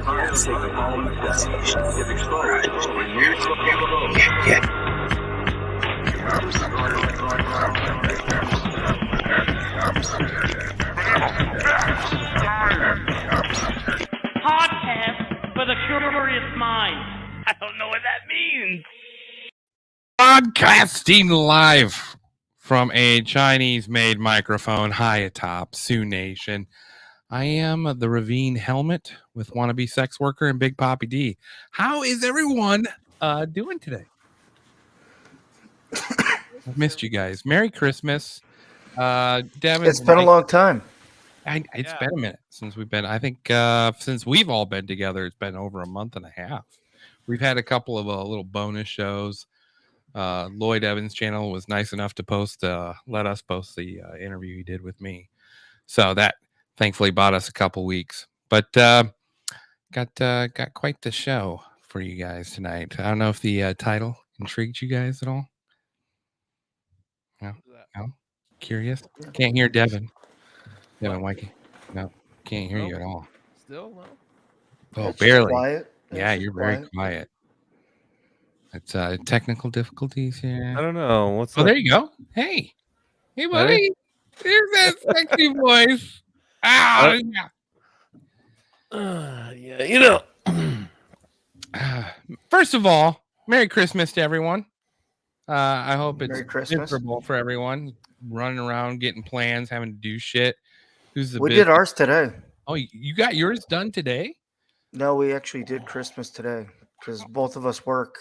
Podcast for the curious mind. I don't know what that means. Broadcasting live from a Chinese-made microphone high atop Sioux Nation. I am the Ravine Helmet with wannabe sex worker and Big Poppy D. How is everyone doing today? I've missed you guys. Merry Christmas. Devin, It's been a long time. It's been a minute since we've been. I think since we've all been together, it's been over a month and a half. We've had a couple of little bonus shows. Lloyd Evans' channel was nice enough to let us post the interview he did with me. So that thankfully bought us a couple weeks. But got quite the show for you guys tonight. I don't know if the title intrigued you guys at all. No? Curious? Can't hear Devin. Devin Wakey. No, can't hear you at all. Still no. Oh, It's barely. Quiet. Yeah, It's you're very quiet. It's technical difficulties here. I don't know. What's Oh, there you go. Hey, buddy. There's that sexy voice. Ah, yeah, you know. First of all, Merry Christmas to everyone. I hope it's Merry Christmas. miserable for everyone. Running around, getting plans, having to do shit. We did ours today. Oh, you got yours done today? No, we actually did Christmas today because both of us work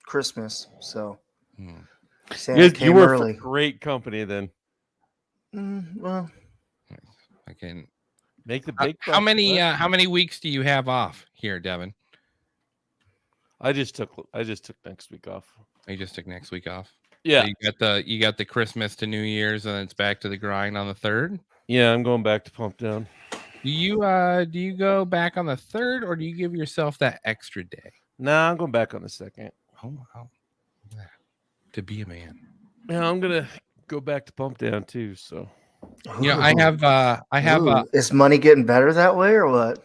Christmas. So Santa You came were early. for great company then. Well, I can Make the big. how many weeks do you have off here, Devin? I just took next week off. You just took next week off. Yeah, So you got the Christmas to New Year's, and then it's back to the grind on the 3rd. yeah. I'm going back to Pump Down. Do you go back on the 3rd, or do you give yourself that extra day? Nah, I'm going back on the 2nd. Oh wow, to be a man. Yeah, I'm gonna go back to Pump Down too. So You know, I have is money getting better that way or what?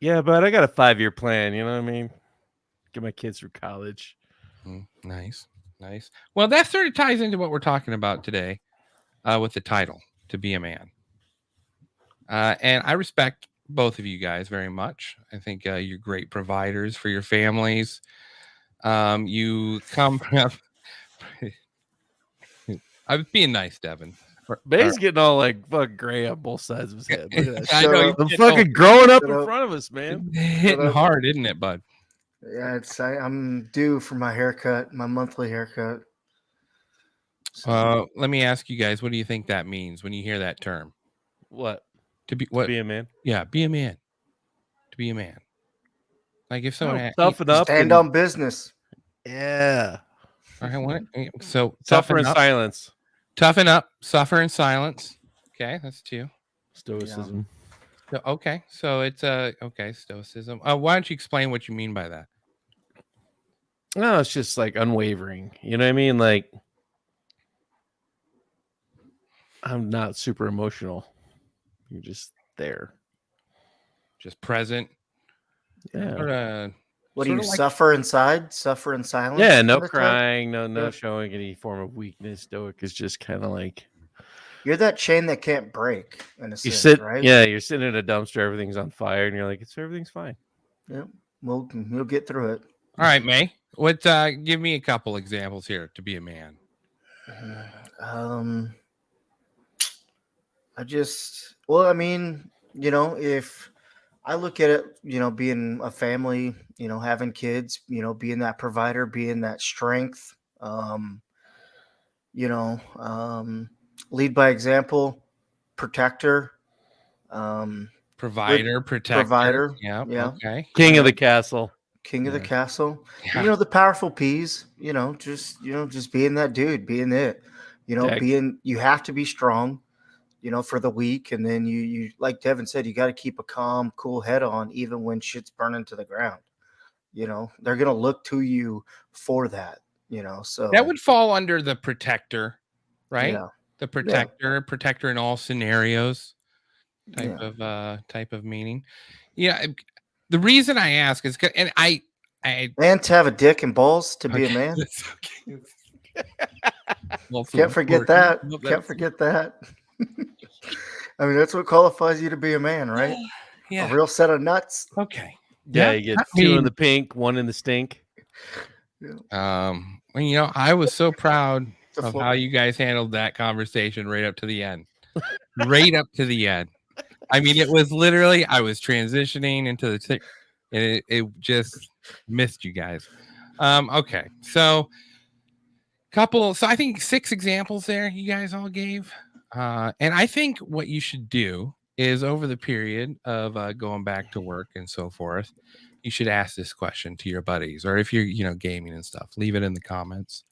yeah, but I got a 5-year plan. You know what I mean? Get my kids through college. Nice. Well, that sort of ties into what we're talking about today, with the title, To Be a Man. And I respect both of you guys very much. I think you're great providers for your families. You come from. I was being nice, Devin. Bay's getting all like fucking gray on both sides of his head. Look at that. I know, I'm you fucking growing up in front of us, man. Hitting hard, isn't it, bud? Yeah, I'm due for my haircut, my monthly haircut. So, Let me ask you guys, what do you think that means when you hear that term? What? To be what? Be a man. Yeah, be a man. To be a man. Like if someone Toughen up. stand on business. Yeah. So Suffer in silence. Toughen up, suffer in silence. Okay, that's 2. Stoicism. So, okay, so it's stoicism. Why don't you explain what you mean by that? No, it's just like unwavering. You know what I mean? Like I'm not super emotional. You're just there. Just present. Yeah. What do you Sorta like- suffer inside? Suffer in silence? Yeah, no sort of type? crying, no Yeah. showing any form of weakness. Stoic is just kind of like You're that chain that can't break in a you sense, sit, right? yeah, you're sitting in a dumpster, everything's on fire, and you're like, everything's fine. Yep. We'll get through it. All right, May. What? Give me a couple examples here to be a man. I mean, if I look at it, being a family, having kids, being that provider, being that strength, lead by example, protector, Provider, protector. provider, Yeah. yeah. Okay. King of the castle. king of the castle. Yeah. The powerful P's, just being that dude, being it, Jack. you have to be strong, for the week. And then you like Devin said, you got to keep a calm, cool head on, even when shit's burning to the ground. They're going to look to you for that, so That would fall under the protector, right? Yeah. The protector in all scenarios type Yeah. of meaning. Yeah. the reason I ask is, and I And to have a dick and balls to be a man. Can't forget that. Can't forget that. I mean, that's what qualifies you to be a man, right? Yeah. A real set of nuts. Okay. Yeah, you get two in the pink, one in the stink. Well, I was so proud The of floor. how you guys handled that conversation right up to the end. Right up to the end. I mean, it was literally, I was transitioning into the and it just missed you guys. Okay. So I think 6 examples there you guys all gave. And I think what you should do is over the period of going back to work and so forth, you should ask this question to your buddies, or if you're, gaming and stuff, leave it in the comments,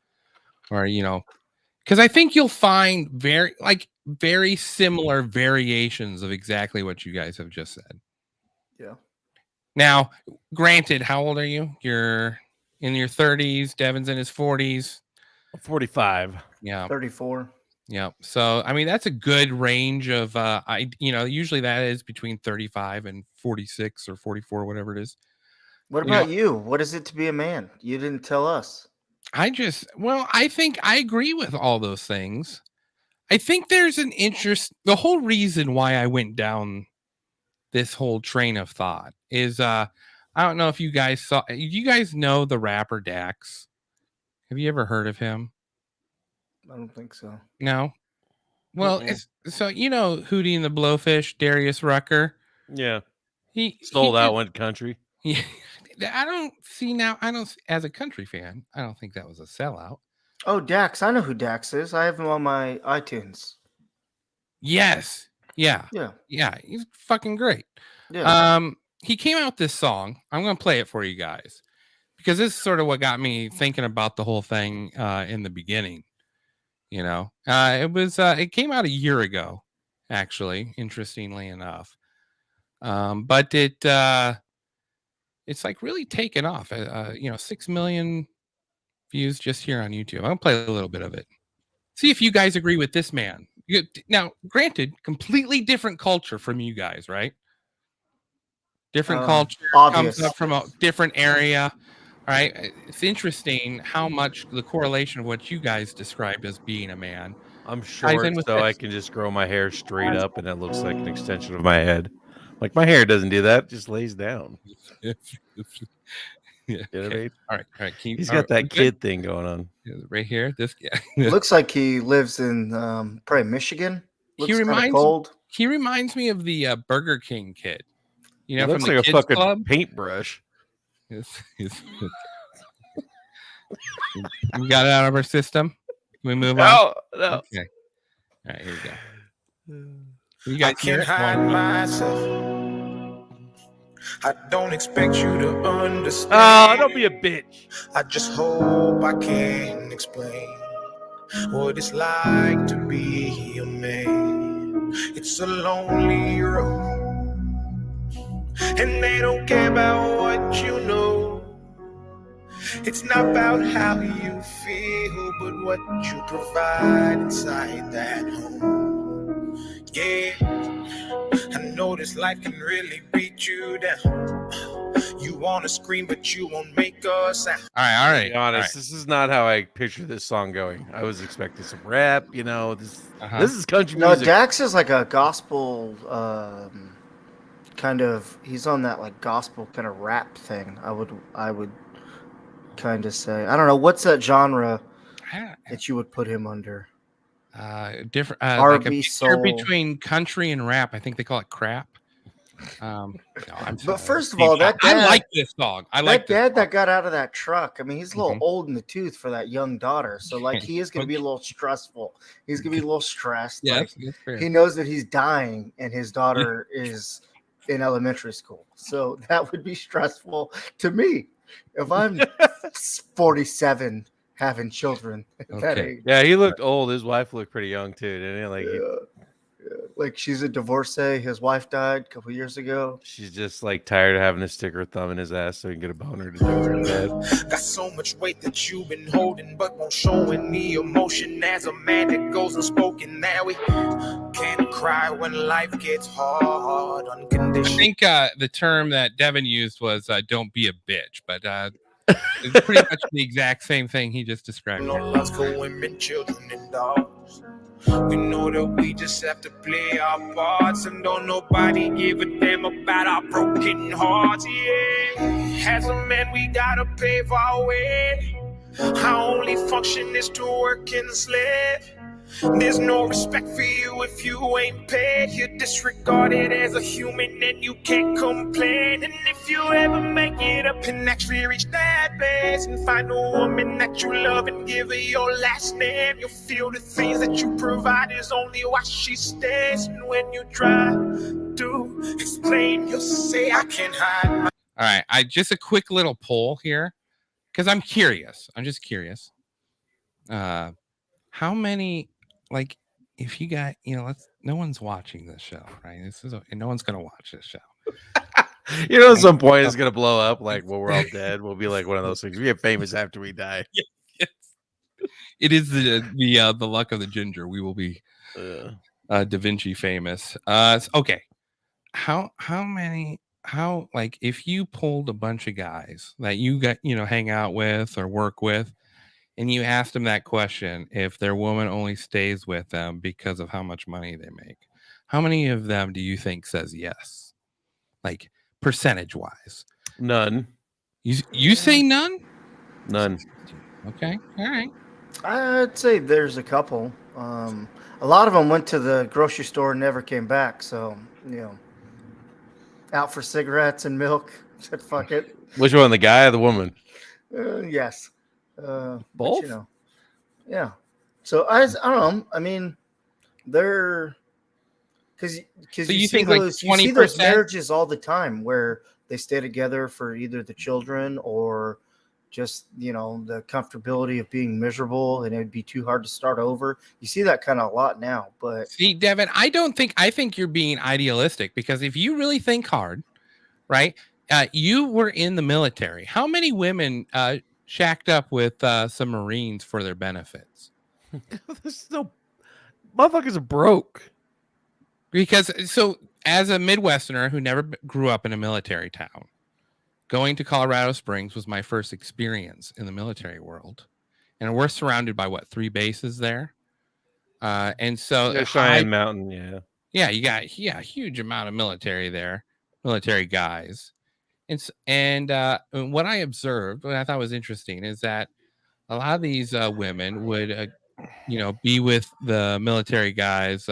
or, because I think you'll find very similar variations of exactly what you guys have just said. Yeah. Now, granted, how old are you? You're in your 30s. Devin's in his 40s. 45. Yeah. 34. Yeah. So, I mean, that's a good range of, usually that is between 35 and 46 or 44, whatever it is. What about you? What is it to be a man? You didn't tell us. I think I agree with all those things. I think there's an interest. The whole reason why I went down this whole train of thought is, I don't know if you guys you guys know the rapper Dax? Have you ever heard of him? I don't think so. No. Well, Hootie and the Blowfish, Darius Rucker. Yeah. He sold out, went country. Yeah. As a country fan, I don't think that was a sellout. Oh, Dax. I know who Dax is. I have him on my iTunes. Yes. Yeah. Yeah. Yeah. He's fucking great. Yeah. He came out with this song. I'm going to play it for you guys because this is sort of what got me thinking about the whole thing in the beginning. It came out a year ago, actually, interestingly enough. But it's like really taken off. 6 million views just here on YouTube. I'm gonna play a little bit of it. See if you guys agree with this man. Now, granted, completely different culture from you guys, right? Different culture, obvious. comes up from a different area. All right. It's interesting how much the correlation of what you guys described as being a man. I'm short, so I can just grow my hair straight up, and it looks like an extension of my head. Like my hair doesn't do that; it just lays down. Yeah. You know what I mean? All right. He's got that kid thing going on right here. This guy looks like he lives in probably Michigan. Looks he reminds me of the Burger King kid. He from looks the like a kids fucking club. paintbrush. We got it out of our system. Can we move on? No. Okay. All right, here we go. You guys I can't hide myself. I don't expect you to understand. Oh, don't be a bitch. I just hope I can explain what it's like to be a man. It's a lonely road, and they don't care about what you know. It's not about how you feel, but what you provide inside that home. Yeah, I know this life can really beat you down. You want to scream, but you won't make a sound. All right. To be honest, this is not how I picture this song going. I was expecting some rap, This is country music. No, Dax is like a gospel kind of. He's on that like gospel kind of rap thing. I would kind of say. I don't know what's that genre that you would put him under. Different R&B soul between country and rap. I think they call it crap. But first of all, that dad, I like this song. That got out of that truck. I mean, he's a little old in the tooth for that young daughter. So like he is going to be a little stressful. He's going to be a little stressed. Yeah, like, he knows that he's dying and his daughter is in elementary school. So that would be stressful to me if I'm 47 having children at that age. Yeah, he looked old. His wife looked pretty young too, didn't he? Like she's a divorcee. His wife died a couple years ago. She's just like tired of having to stick her thumb in his ass so he can get a boner to do her in bed. Got so much weight that you've been holding, but won't show any emotion as a man that goes unspoken. Now we can't can cry when life gets hard. I Unconditional. think the term that Devin used was "don't be a bitch," but it's pretty much the exact same thing he just described. No lust for women, children, and dogs. We know that we just have to play our parts, and don't nobody give a damn about our broken hearts. Yeah, as a man, we gotta pave our way. Our only function is to work and slave. There's no respect for you if you ain't paid. You're disregarded as a human and you can't complain. And if you ever make it up and actually reach that base and find a woman that you love and give her your last name, you'll feel the things that you provide is only why she stays. And when you try to explain, you'll say, I can't hide my... All right, just a quick little poll here because I'm curious. I'm just curious. How many, like, if you got, no one's watching this show, right? No one's gonna watch this show. At some point it's gonna blow up. Like, well, we're all dead. We'll be like one of those things. We get famous after we die. Yes. It is the luck of the ginger. We will be Da Vinci famous. Okay. How like if you pulled a bunch of guys that you got, hang out with or work with, and you asked them that question, if their woman only stays with them because of how much money they make, how many of them do you think says yes? Like percentage wise? None. You say none? None. Okay. All right. I'd say there's a couple. A lot of them went to the grocery store and never came back. So, out for cigarettes and milk. Said, fuck it. Which one, the guy or the woman? Yes. Both? But, yeah. So I don't know. I mean, they're because So you you see think like those, you see those 20%? marriages all the time where they stay together for either the children or just the comfortability of being miserable, and it'd be too hard to start over. You see that kind of a lot now. But See, Devin, I think you're being idealistic, because if you really think hard, right? You were in the military. How many women shacked up with some Marines for their benefits? This is no motherfuckers are broke. Because so as a Midwesterner who never grew up in a military town, going to Colorado Springs was my first experience in the military world. And we're surrounded by 3 bases there. And so Cheyenne Mountain, yeah, you got a huge amount of military there, military guys. And what I observed, what I thought was interesting, is that a lot of these women would, be with the military guys,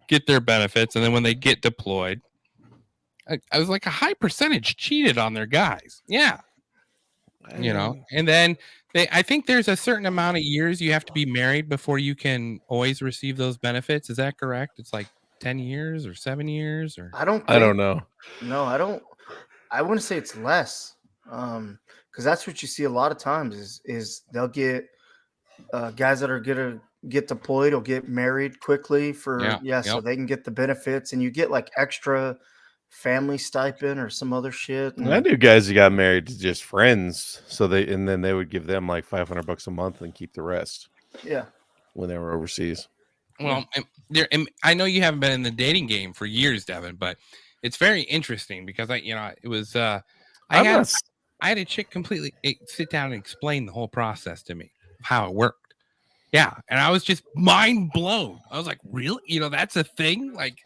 get their benefits, and then when they get deployed, I was like a high percentage cheated on their guys. Yeah, and then I think there's a certain amount of years you have to be married before you can always receive those benefits. Is that correct? It's like 10 years or 7 years, or I don't know. No, I don't. I wouldn't say it's less, because that's what you see a lot of times is they'll get guys that are gonna get deployed or get married quickly so they can get the benefits, and you get like extra family stipend or some other shit. And I knew guys who got married to just friends, then they would give them like $500 a month and keep the rest. Yeah, when they were overseas. Well, I know you haven't been in the dating game for years, Devin, but it's very interesting because I had a chick completely sit down and explain the whole process to me, how it worked. Yeah, and I was just mind blown. I was like, really? That's a thing? Like,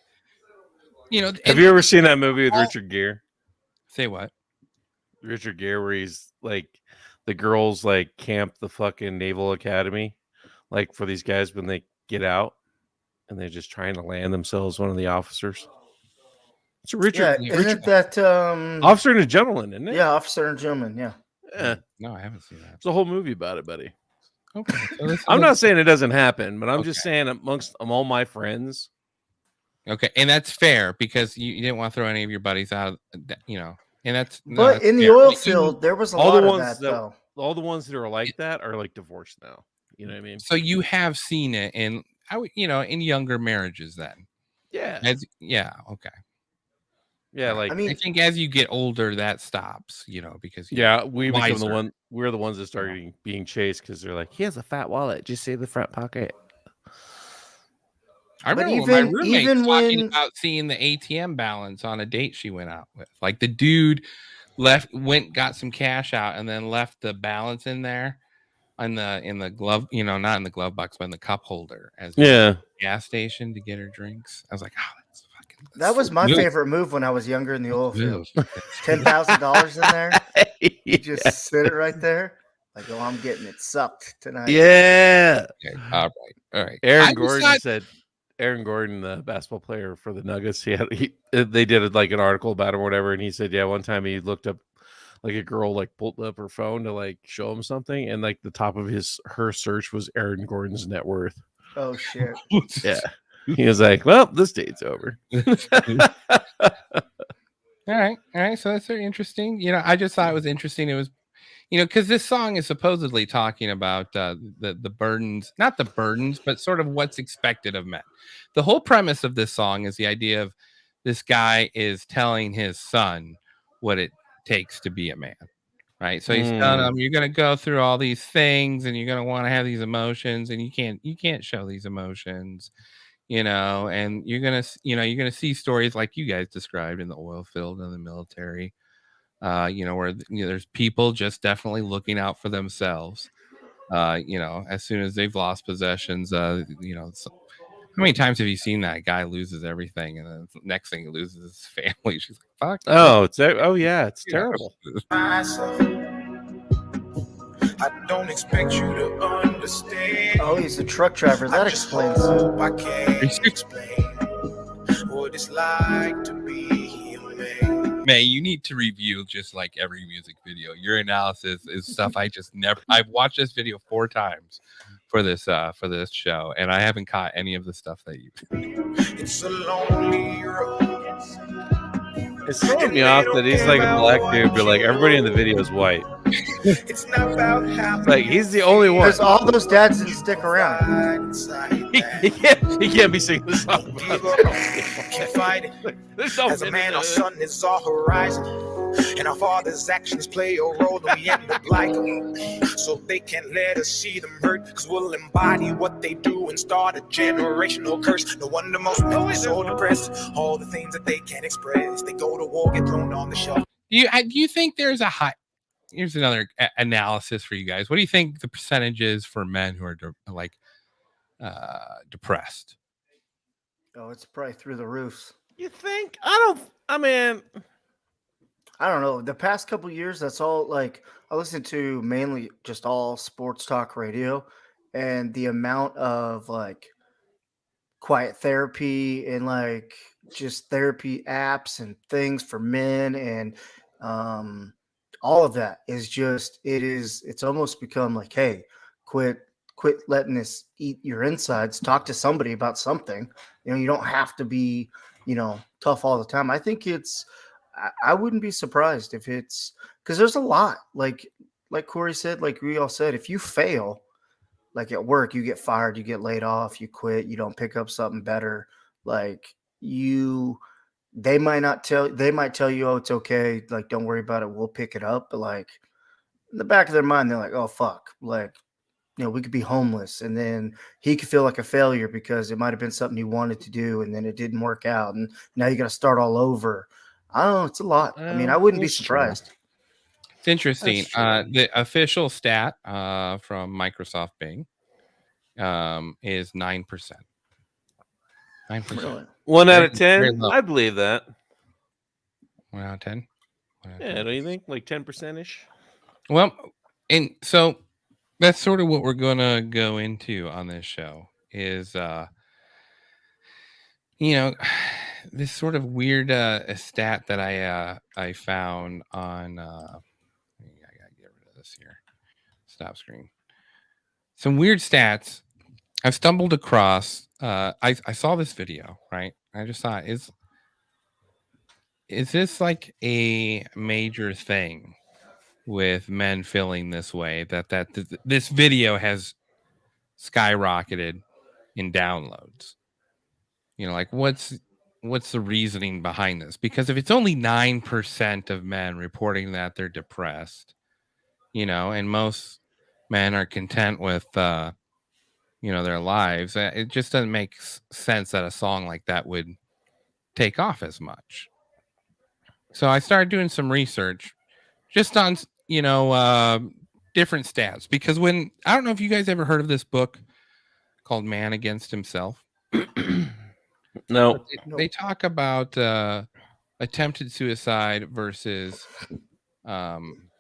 have you ever seen that movie with Richard Gere? Say what? Richard Gere, where he's like, the girls like camp the fucking Naval Academy, like for these guys when they get out, and they're just trying to land themselves one of the officers. It's Richard. Yeah, isn't that Officer and a Gentleman, isn't it? Yeah, Officer and Gentleman. Yeah. No, I haven't seen that. It's a whole movie about it, buddy. Okay. So I'm not saying it doesn't happen, but I'm just saying amongst all my friends. Okay, and that's fair because you didn't want to throw any of your buddies out, and that's. But in the oil field, there was a lot of that, though. All the ones that are like that are like divorced now. You know what I mean? So you have seen it in, in younger marriages then. Yeah. Okay. Yeah, like I mean, I think as you get older, that stops. Because we become we're the ones that started being chased because they're like, he has a fat wallet, just say the front pocket. I But remember when my roommate even talking when about seeing the ATM balance on a date she went out with. Like the dude got some cash out and then left the balance in there in the glove, not in the glove box, but in the cup holder as Yeah. gas station to get her drinks. I was like, oh, that was my move. favorite move when I was younger in the oil field. Move. $10,000 in there. You Yeah. just sit it right there. Like, oh, I'm getting it sucked tonight. Yeah. Okay, all right. Aaron Gordon, the basketball player for the Nuggets, they did like an article about him or whatever, and he said, yeah, one time he looked up like a girl like pulled up her phone to like show him something, and like the top of her search was Aaron Gordon's net worth. Oh shit. Yeah. He was like, well, this date's over. All right. So that's very interesting. I just thought it was interesting. It was, because this song is supposedly talking about the burdens, not the burdens, but sort of what's expected of men. The whole premise of this song is the idea of this guy is telling his son what it takes to be a man, right? So he's telling him, you're going to go through all these things, and you're going to want to have these emotions, and you can't show these emotions. And you're gonna see stories like you guys described in the oil field and the military, where there's people just definitely looking out for themselves. As soon as they've lost possessions, how many times have you seen that guy loses everything, and then the next thing he loses his family? She's like, "Fuck!" It's terrible. Myself. I don't expect you to understand. Oh, he's a truck driver. That explains it. I can't explain what it's like to be a man. Man, you need to review just like every music video. Your analysis is stuff I just never. I've watched this video 4 times for this show, and I haven't caught any of the stuff that you. It's a lonely road. It's throwing me off that he's like a black dude, but like everybody in the video is white. It's not about how Like he's the only one. Because all those dads didn't stick around. He can't be singing this song. Keep fighting. There's no As a man, our sun is our horizon, and our father's actions play a role, and we end up like them, so they can't let us see them hurt, because we'll embody what they do and start a generational curse. No wonder most men are so depressed, all the things that they can't express. They go to war, get thrown on the shelf. Do you think there's a high? Here's another analysis for you guys. What do you think the percentage is for men who are depressed? Oh, it's probably through the roofs. You think? I don't know. The past couple years, that's all. Like, I listen to mainly just all sports talk radio, and the amount of like quiet therapy and like just therapy apps and things for men and all of that is just it's almost become like, hey, quit letting this eat your insides. Talk to somebody about something. You don't have to be tough all the time. I think I wouldn't be surprised if it's because there's a lot like Corey said, like we all said, if you fail, like at work, you get fired, you get laid off, you quit, you don't pick up something better. Like they might tell you, oh, it's okay. Like, don't worry about it. We'll pick it up. But like in the back of their mind, they're like, oh, fuck. Like, we could be homeless. And then he could feel like a failure because it might've been something he wanted to do. And then it didn't work out. And now you got to start all over. I don't know. It's a lot. I mean, I wouldn't be surprised. It's interesting. The official stat from Microsoft Bing is 9%. 9%. Really? 1 out of 10. I believe that. 1 out of 10. Yeah, don't you think? Like 10% ish. Well, and so that's sort of what we're gonna go into on this show is this sort of weird stat that I found on I gotta get rid of this here. Stop screen. Some weird stats I've stumbled across. I saw this video, right? I just thought, is this like a major thing with men feeling this way, that this video has skyrocketed in downloads? Like what's the reasoning behind this? Because if it's only 9% of men reporting that they're depressed, and most men are content with their lives. It just doesn't make sense that a song like that would take off as much. So I started doing some research just on, different stats, because I don't know if you guys ever heard of this book called Man Against Himself. No. They talk about attempted suicide versus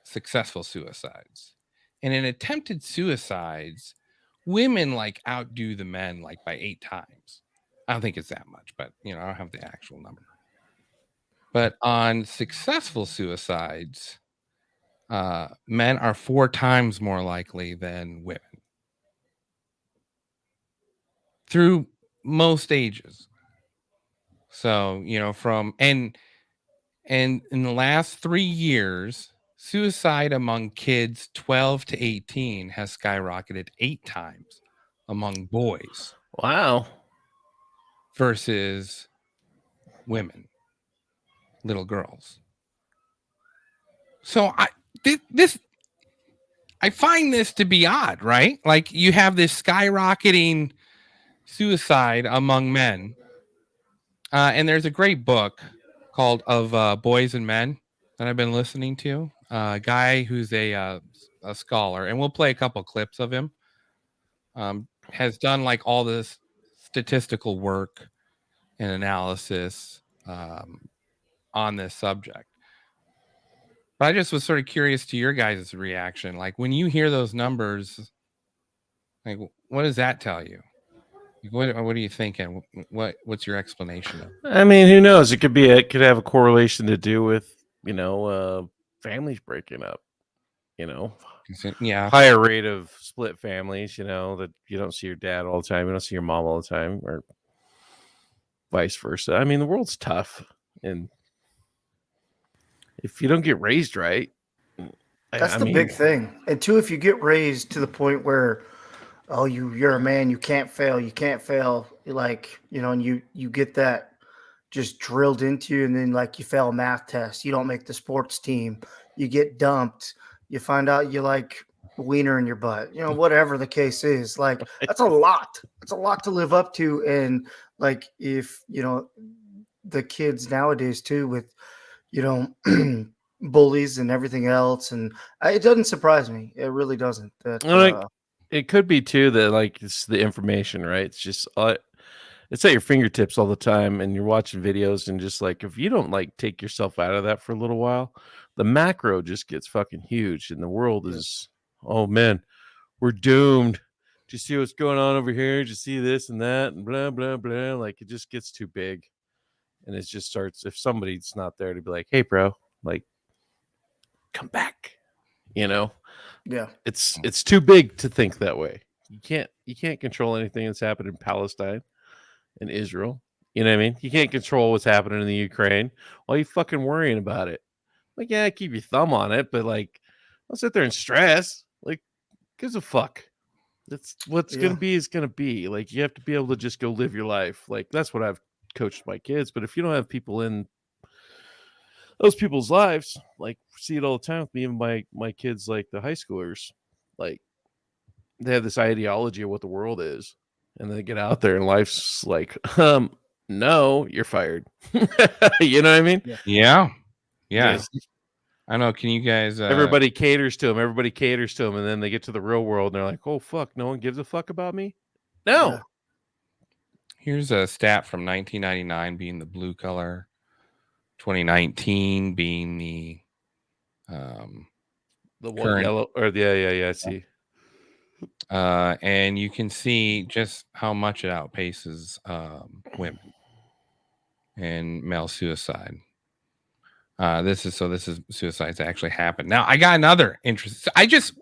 successful suicides. And in attempted suicides, women outdo the men by 8 times. I don't think it's that much, but I don't have the actual number. But on successful suicides, men are 4 times more likely than women through most ages. So, and in the last 3 years, suicide among kids 12 to 18 has skyrocketed 8 times among boys. Wow. Versus women, little girls. So I find this to be odd, right? Like, you have this skyrocketing suicide among men. And there's a great book called Of Boys and Men that I've been listening to. A guy who's a scholar, and we'll play a couple clips of him. Has done all this statistical work and analysis on this subject. But I just was sort of curious to your guys' reaction. When you hear those numbers, what does that tell you? What are you thinking? What's your explanation of? I mean, who knows? It could have a correlation to do with, families breaking up, Yeah. higher rate of split families, that you don't see your dad all the time. You don't see your mom all the time, or vice versa. I mean, the world's tough. And if you don't get raised right, that's the big thing. And two, if you get raised to the point where, oh, you're a man, you can't fail. And you get that just drilled into you, and then you fail a math test, you don't make the sports team, you get dumped, you find out you like wiener in your butt, whatever the case is. That's a lot. It's a lot to live up to. And if the kids nowadays too, with bullies and everything else, and it doesn't surprise me. It really doesn't. It could be too that it's the information, right? It's just it's at your fingertips all the time, and you're watching videos, and just if you don't take yourself out of that for a little while, the macro just gets fucking huge, and the world is, oh man, we're doomed. Do you see what's going on over here? Do you see this and that and blah blah blah? It just gets too big, and it just starts. If somebody's not there to be like, hey bro, come back, Yeah, it's too big to think that way. You can't control anything that's happened in Palestine and Israel. You know what I mean? You can't control what's happening in the Ukraine. Why are you fucking worrying about it? Yeah, keep your thumb on it, but don't sit there and stress. Gives a fuck. That's what's gonna be is gonna be. You have to be able to just go live your life. That's what I've coached my kids. But if you don't have people in those people's lives, see it all the time with me, even my kids, the high schoolers, they have this ideology of what the world is, and they get out there and life's no, you're fired. You know what I mean? Yeah. I know. Can you guys everybody caters to them, and then they get to the real world and they're like, oh fuck, no one gives a fuck about me. No. Here's a stat from 1999 being the blue color, 2019 being the one current, yellow, or I see. And you can see just how much it outpaces women and male suicide. This is suicides that actually happen. Now I got another interest. I just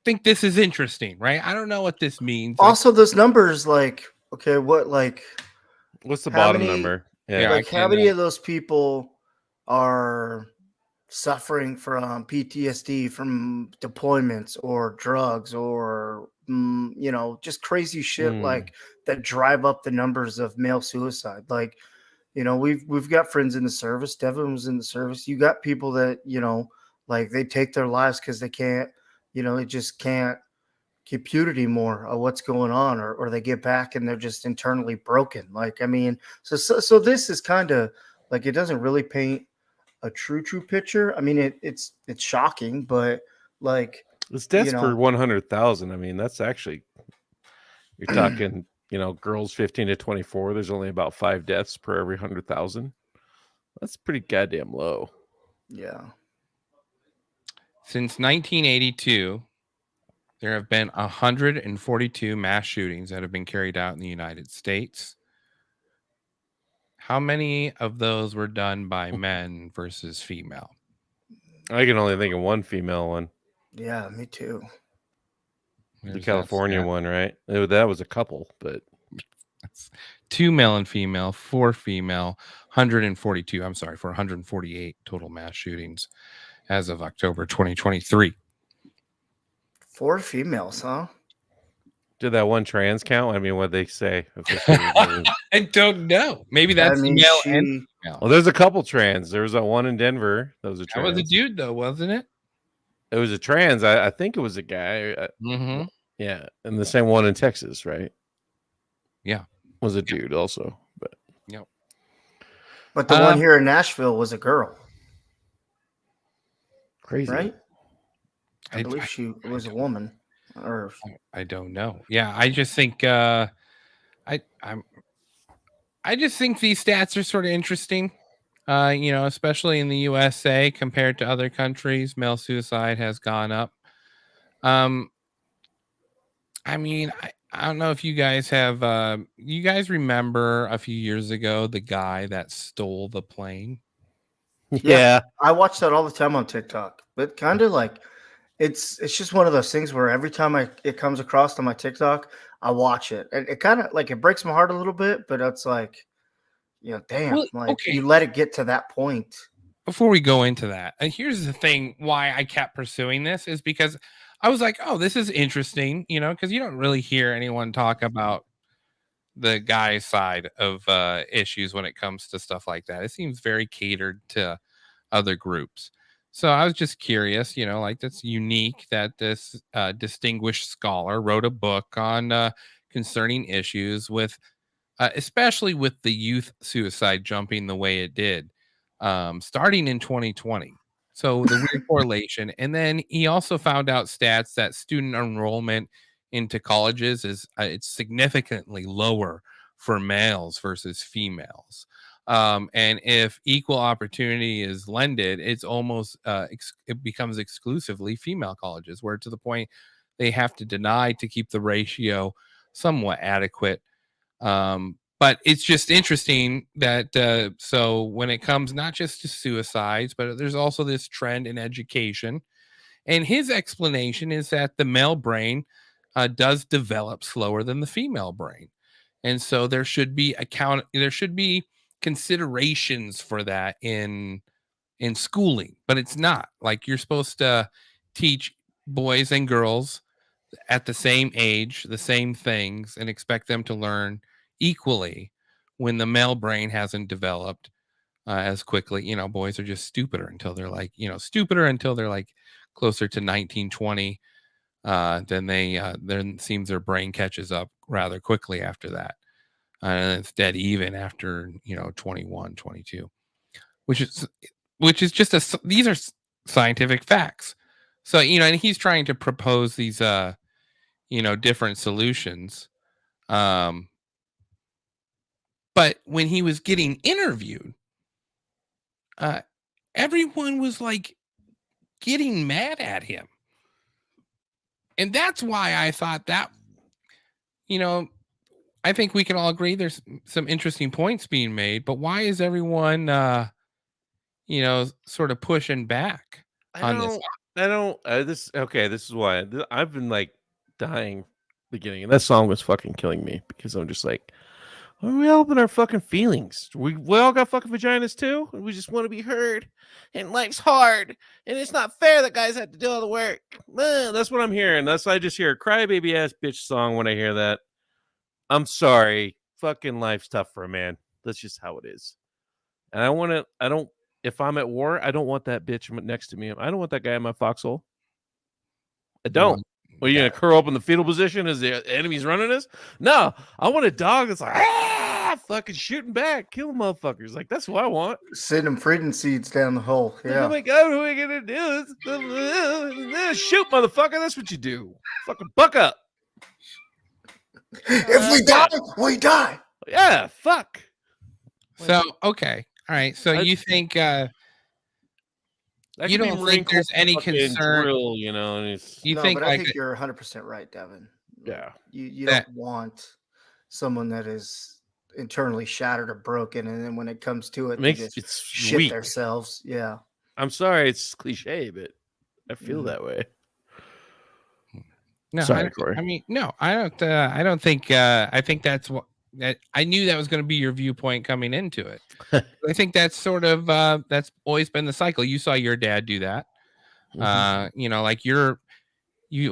think this is interesting, right? I don't know what this means. Also, those numbers, okay, what's the bottom number? Yeah, how many of those people are suffering from PTSD from deployments or drugs or just crazy shit that drive up the numbers of male suicide? We've got friends in the service. Devin was in the service. You got people that they take their lives because they can't, they just can't community more of what's going on, or they get back and they're just internally broken. Like, I mean, so this is kind of like, it doesn't really paint a true picture. I mean, it's shocking, but like, It's deaths you per know, 100,000. I mean, that's actually, you're talking, girls 15 to 24. There's only about 5 deaths per every 100,000. That's pretty goddamn low. yeah. Since 1982, there have been 142 mass shootings that have been carried out in the United States. How many of those were done by men versus female? I can only think of one female one. Yeah, me too. The There's that California stat. one, right? That was a couple, but That's 2 male and female, 4 female, 142. I'm sorry, for 148 total mass shootings as of October 2023. 4 females, huh? did that one trans count? I mean, what they say officially? I don't know. Maybe that's I mean, male she, and female. Well, there's a couple trans. There was that one in Denver. That was a That trans. was a dude, though, wasn't it? It was a trans. I think it was a guy. Mm-hmm. Yeah, and the same one in Texas, right? Yeah, was a dude also. But but the one here in Nashville was a girl, crazy, right? I believe she was a woman. Or I don't know. Yeah, I just think I just think these stats are sort of interesting. Especially in the USA compared to other countries, male suicide has gone up. I mean, I don't know if you guys have you guys remember a few years ago the guy that stole the plane? Yeah. I watch that all the time on TikTok. But kind of like it's just one of those things where every time it comes across on my TikTok, I watch it. And it kind of like, it breaks my heart a little bit, but it's like, damn, Well, like okay. you let it get to that point. Before we go into that, and here's the thing why I kept pursuing this is because I was like, oh, this is interesting, because you don't really hear anyone talk about the guy's side of issues when it comes to stuff like that. It seems very catered to other groups. So I was just curious, like that's unique that this distinguished scholar wrote a book on concerning issues with, especially with the youth suicide jumping the way it did, starting in 2020. So the weird correlation. And then he also found out stats that student enrollment into colleges is it's significantly lower for males versus females. And if equal opportunity is lended, it's almost it becomes exclusively female colleges, where to the point they have to deny to keep the ratio somewhat adequate. But it's just interesting that so when it comes not just to suicides, but there's also this trend in education. And his explanation is that the male brain does develop slower than the female brain. And so there should be considerations for that in schooling, but it's not. Like, you're supposed to teach boys and girls at the same age the same things and expect them to learn equally when the male brain hasn't developed as quickly. Boys are just stupider until they're like closer to 19, 20. Then it seems their brain catches up rather quickly after that. And it's dead even after 21, 22, which is just these are scientific facts. So and he's trying to propose these different solutions. But when he was getting interviewed, everyone was like getting mad at him. And that's why I thought that, I think we can all agree there's some interesting points being made, but why is everyone, sort of pushing back on this? This is why I've been like dying beginning, and that song was fucking killing me because I'm just like, are we all in our fucking feelings? We all got fucking vaginas too, and we just want to be heard. And life's hard, and it's not fair that guys have to do all the work. That's what I'm hearing. I just hear a crybaby ass bitch song when I hear that. I'm sorry, fucking life's tough for a man. That's just how it is. And if I'm at war, I don't want that bitch next to me. I don't want that guy in my foxhole. I don't. Well, you gonna curl up in the fetal position as the enemy's running us? No, I want a dog that's like fucking shooting back, killing motherfuckers. Like that's what I want. Send them freedom seeds down the hole. Like, Yeah. oh my god, what are we gonna do? Shoot, motherfucker! That's what you do. Fucking buck up. If we die, we die. Yeah, fuck. So okay, all right. So you think That you could be don't Marine think there's Corps any fucking concern? drill, you know? And it's, You No, think but I like think you're 100% right, Devin. yeah. You That- don't want someone that is internally shattered or broken, and then when it comes to it, they Makes just it's shit weak. themselves. Yeah. I'm sorry, it's cliche, but I feel Mhm. that way. no? Sorry, I don't- Corey. I mean, no, I don't. I don't think. I think that's what. I knew that was going to be your viewpoint coming into it. I think that's sort of that's always been the cycle. You saw your dad do that. You know, like you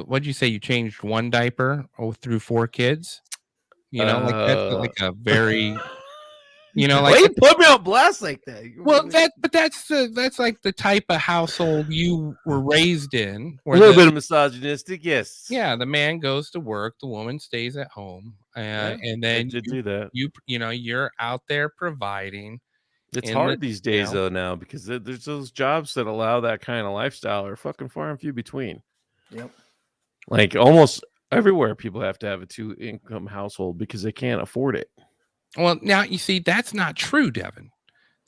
what'd you say? You changed one diaper through 4 kids. You know, like that's like a very, you know, Why like you put me on blast like that? well, that's like the type of household you were raised in. a Where little bit of misogynistic, yes. yeah, the man goes to work, the woman stays at home, and I then did do that. you know you're out there providing. It's in hard the- these you days know? though now because there's those jobs that allow that kind of lifestyle are fucking far and few between. Yep. Like almost everywhere, people have to have a 2-income household because they can't afford it. Well, now you see that's not true, Devin.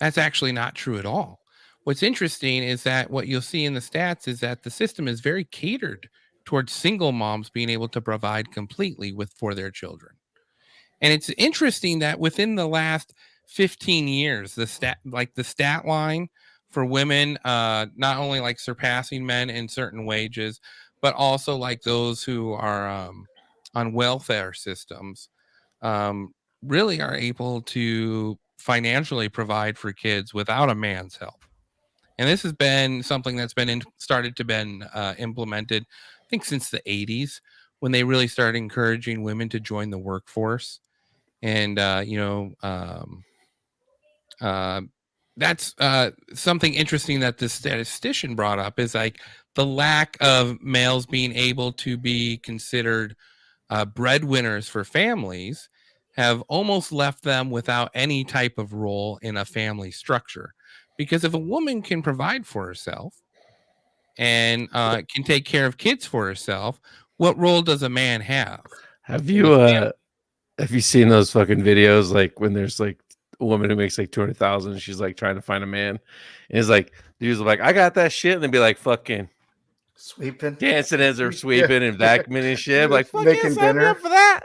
That's actually not true at all. What's interesting is that what you'll see in the stats is that the system is very catered towards single moms being able to provide completely for their children. And it's interesting that within the last 15 years, the stat line for women, not only like surpassing men in certain wages, but also like those who are on welfare systems, really are able to financially provide for kids without a man's help. And this has been something that's been started to been implemented, I think, since the 80s, when they really started encouraging women to join the workforce. And that's something interesting that the statistician brought up is like the lack of males being able to be considered breadwinners for families have almost left them without any type of role in a family structure. Because if a woman can provide for herself and can take care of kids for herself, what role does a man have? Have you seen those fucking videos like when there's like a woman who makes like 200,000 and she's like trying to find a man and it's like dudes are like I got that shit and they'd be like fucking Sweeping. dancing as they're sweeping and vacuuming and shit. I'm like fuck Making yeah, sign me dinner. up for that.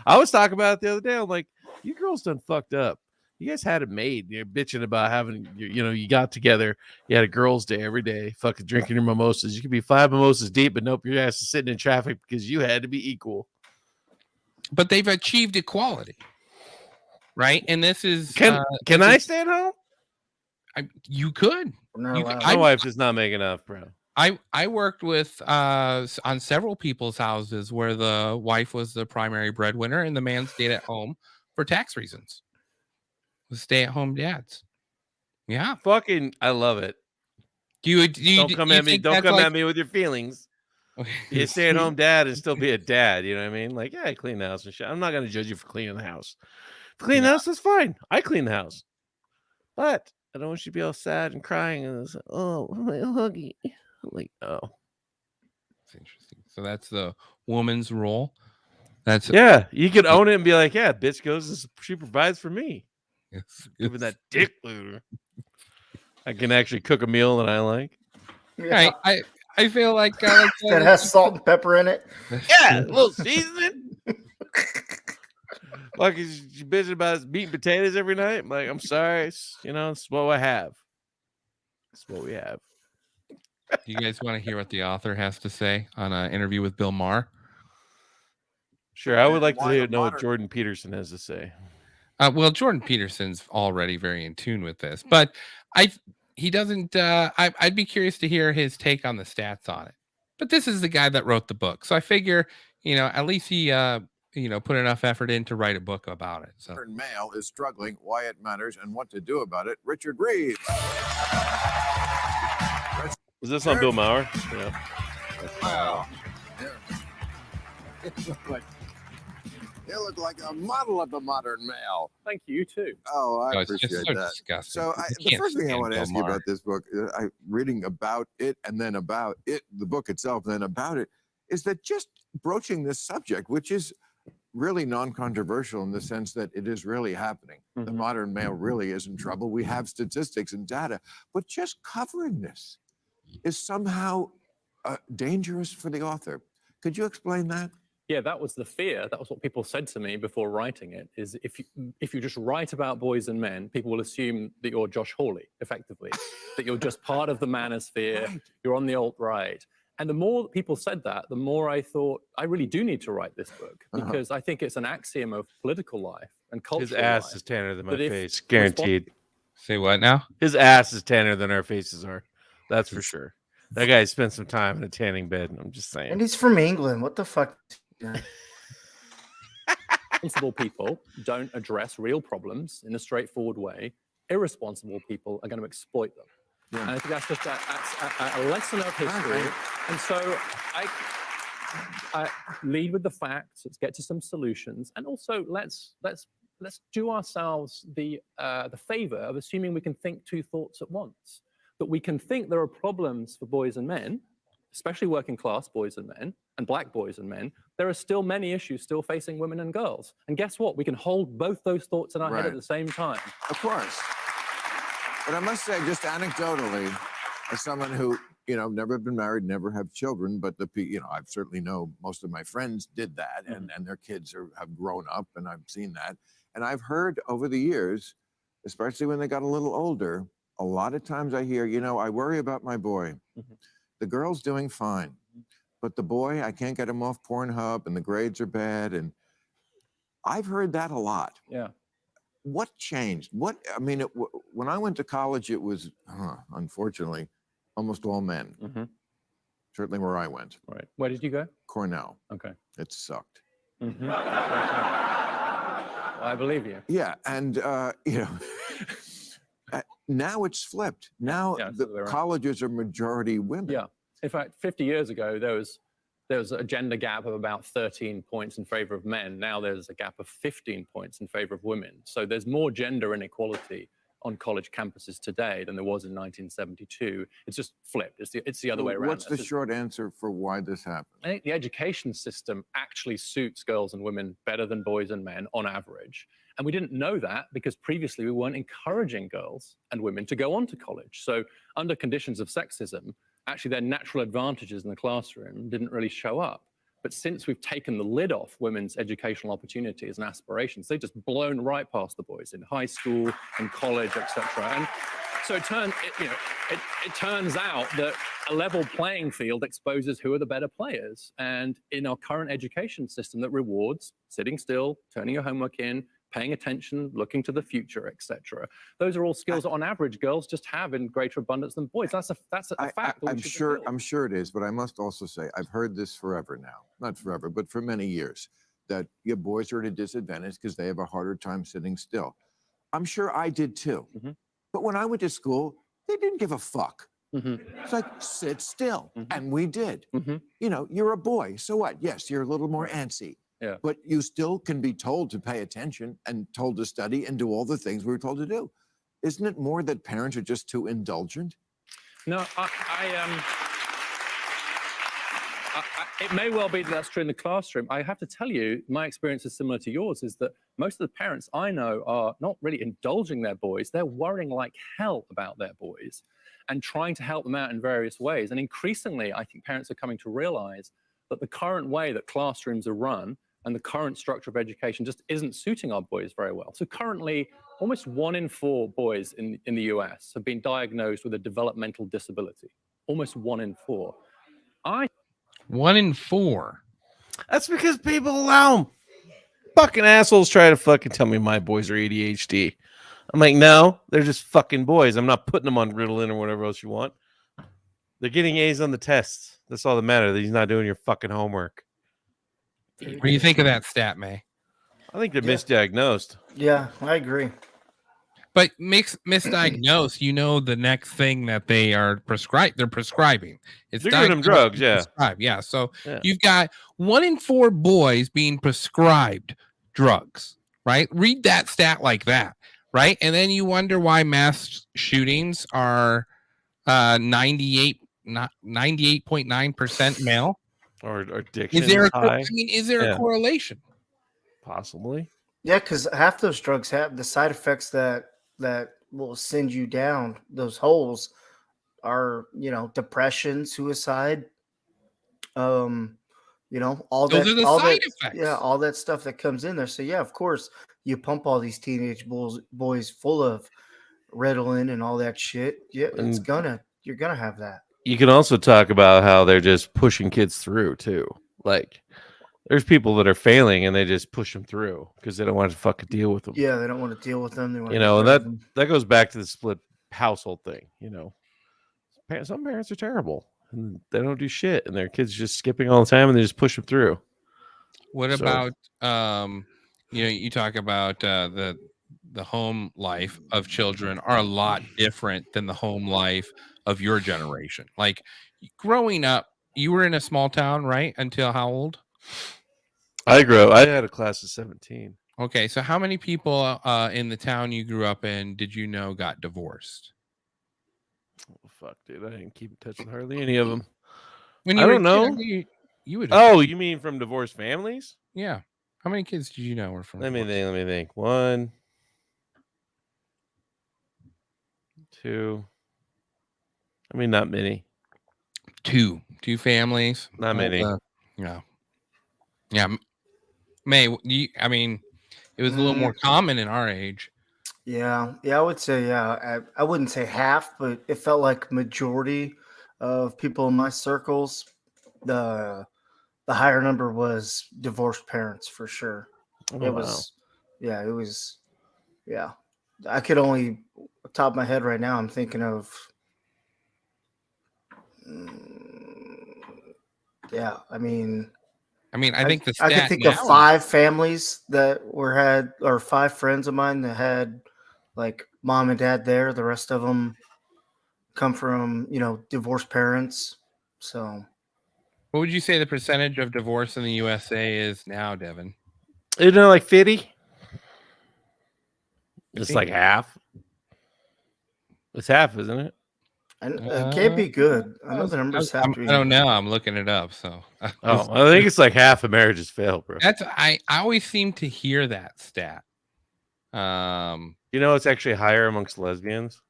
I was talking about it the other day. I'm like, you girls done fucked up. You guys had it made. You're bitching about having, you got together. You had a girls' day every day, fucking drinking your mimosas. You could be 5 mimosas deep, but nope, your ass is sitting in traffic because you had to be equal. But they've achieved equality, right? And this is Can I stay at home? you could. We're not You could- allowed. My I- wife does not make enough, bro. I worked with on several people's houses where the wife was the primary breadwinner and the man stayed at home for tax reasons. The stay-at-home dads. Yeah. Fucking, I love it. Do you Don't come do you at me. think Don't that's come like- at me with your feelings. You stay at home dad and still be a dad. You know what I mean? Like, yeah, I clean the house and shit. I'm not gonna judge you for cleaning the house. Clean the house, that's fine. I clean the house, but I don't want you to be all sad and crying and it's like, oh, my huggy. I'm like, oh, That's interesting. So that's the woman's role. That's yeah. You could own it and be like, yeah, bitch goes and she provides for me. it's- Even that dick looter. I can actually cook a meal that I like. Yeah. I feel like That has salt and pepper in it. Yeah, a little seasoning. Like you bitching about meat and potatoes every night. I'm like, I'm sorry, it's what I have. It's what we have. Do you guys want to hear what the author has to say on an interview with Bill Maher? Sure, I would like Why to the know what modern- Jordan Peterson has to say. Well, Jordan Peterson's already very in tune with this, but he doesn't. I'd be curious to hear his take on the stats on it. But this is the guy that wrote the book, so I figure at least he put enough effort in to write a book about it. So Modern male is struggling, why it matters, and what to do about it. Richard Reeves. Is this on Bill Maher? Yeah. Wow. Yeah. But you look like a model of the modern male. Thank you, you too. Oh, I Oh, it's just appreciate so that. disgusting. So You the can't first thing I stand want to Bill ask you Maher. about this book, reading about it and then about it, the book itself, then about it, is that just broaching this subject, which is really non-controversial in the sense that it is really happening. The modern male really is in trouble. We have statistics and data, but just covering this is somehow dangerous for the author. Could you explain that? Yeah, that was the fear. That was what people said to me before writing it, is if you just write about boys and men, people will assume that you're Josh Hawley, effectively, that you're just part of the manosphere, Right. you're on the alt-right. And the more people said that, the more I thought, I really do need to write this book, because I think it's an axiom of political life and cultural His ass life. is tanner than my But if face, guaranteed. Say what now? His ass is tanner than our faces are. That's for sure. That guy spent some time in a tanning bed. I'm just saying. And he's from England. What the fuck? Yeah. Responsible people don't address real problems in a straightforward way. Irresponsible people are going to exploit them. Yeah. And I think that's just a lesson of history. And so I lead with the facts. Let's get to some solutions, and also let's do ourselves the favor of assuming we can think two thoughts at once. That we can think there are problems for boys and men, especially working class boys and men, and black boys and men. There are still many issues still facing women and girls. And guess what? We can hold both those thoughts in our head at the same time. Of course. But I must say, just anecdotally, as someone who, never been married, never have children, but I certainly know most of my friends did that, and their kids have grown up, and I've seen that. And I've heard over the years, especially when they got a little older, a lot of times I hear, I worry about my boy. The girl's doing fine, but the boy, I can't get him off Pornhub, and the grades are bad. And I've heard that a lot. Yeah. What changed? When I went to college, it was, unfortunately, almost all men. Certainly where I went. Right. Where did you go? Cornell. Okay. It sucked. I believe you. Yeah, and now it's flipped. Now it's the the other way around. colleges are majority women. Yeah. In fact, 50 years ago, there was a gender gap of about 13 points in favor of men. Now there's a gap of 15 points in favor of women. So there's more gender inequality on college campuses today than there was in 1972. It's just flipped. It's the other way around. What's the short answer for why this happened? I think the education system actually suits girls and women better than boys and men on average. And we didn't know that because previously we weren't encouraging girls and women to go on to college. So under conditions of sexism, actually their natural advantages in the classroom didn't really show up. But since we've taken the lid off women's educational opportunities and aspirations, they've just blown right past the boys in high school and college, etc. And so it turns out that a level playing field exposes who are the better players. And in our current education system that rewards sitting still, turning your homework in, paying attention, looking to the future, etc. Those are all skills that on average girls just have in greater abundance than boys. That's a fact. I'm sure it is, but I must also say I've heard this forever now. Not forever, but for many years, that your boys are at a disadvantage because they have a harder time sitting still. I'm sure I did too. But when I went to school, they didn't give a fuck. It's like, sit still. And we did. You're a boy. So what? Yes, you're a little more antsy. Yeah. But you still can be told to pay attention and told to study and do all the things we were told to do. Isn't it more that parents are just too indulgent? No, it may well be that that's true in the classroom. I have to tell you, my experience is similar to yours, is that most of the parents I know are not really indulging their boys. They're worrying like hell about their boys and trying to help them out in various ways. And increasingly, I think parents are coming to realize that the current way that classrooms are run and the current structure of education just isn't suiting our boys very well. So currently, almost 1 in 4 boys in the US have been diagnosed with a developmental disability. Almost 1 in 4. 1 in 4. That's because people allow them. Fucking assholes try to fucking tell me my boys are ADHD. I'm like, no, they're just fucking boys. I'm not putting them on Ritalin or whatever else you want. They're getting A's on the tests. That's all that matters. That he's not doing your fucking homework. What do you think of that stat, May? I think they're misdiagnosed. Yeah, I agree. But misdiagnosed, you know, the next thing that they're prescribing. It's They're giving them diagnosed drugs, and yeah. prescribed. Yeah. So Yeah. you've got 1 in 4 boys being prescribed drugs, right? Read that stat like that, right? And then you wonder why mass shootings are 98.9% male. Or addiction Is there a high. is there Yeah. a correlation? Possibly. Yeah, because half those drugs have the side effects that will send you down those holes are, depression, suicide, all Those that, are the all side that, effects. yeah, all that stuff that comes in there. So yeah, of course, you pump all these teenage boys full of Ritalin and all that shit. Yeah, And you're gonna have that. you can also talk about how they're just pushing kids through too. Like, there's people that are failing and they just push them through because they don't want to fucking deal with them. Yeah, they don't want to deal with them. They want You to know, get rid of them. that goes back to the split household thing. You know, some parents are terrible and they don't do shit, and their kids just skipping all the time, and they just push them through. What So- about you talk about the home life of children are a lot different than the home life of your generation. Like growing up, you were in a small town, right? Until how old? I had a class of 17. Okay, so how many people in the town you grew up in did you know got divorced? Oh, fuck, dude, I didn't keep in touch with hardly any of them. When I were a don't kid, know. You would. Oh, you mean from divorced families? Yeah. How many kids did you know were from? Let me divorced? think. 1, 2. I mean, not many. Two families. Not many. Yeah. May, it was a little more common in our age. Yeah, I would say I wouldn't say half, but it felt like majority of people in my circles. The higher number was divorced parents for sure. Oh, It wow. was, it was, yeah. I could only top of my head right now. I'm thinking of, yeah. I mean, I think the I could stat think now of 5 families that or 5 friends of mine that had like mom and dad there. The rest of them come from, divorced parents. So, What would you say the percentage of divorce in the USA is now, Devin? Isn't it like 50? It's 50? like half. It's half, isn't it? and it can't be good. I know the numbers have to be. I don't know. I'm looking it up. So Oh, I think it's like half of marriages fail, bro. I always seem to hear that stat. You know, it's actually higher amongst lesbians.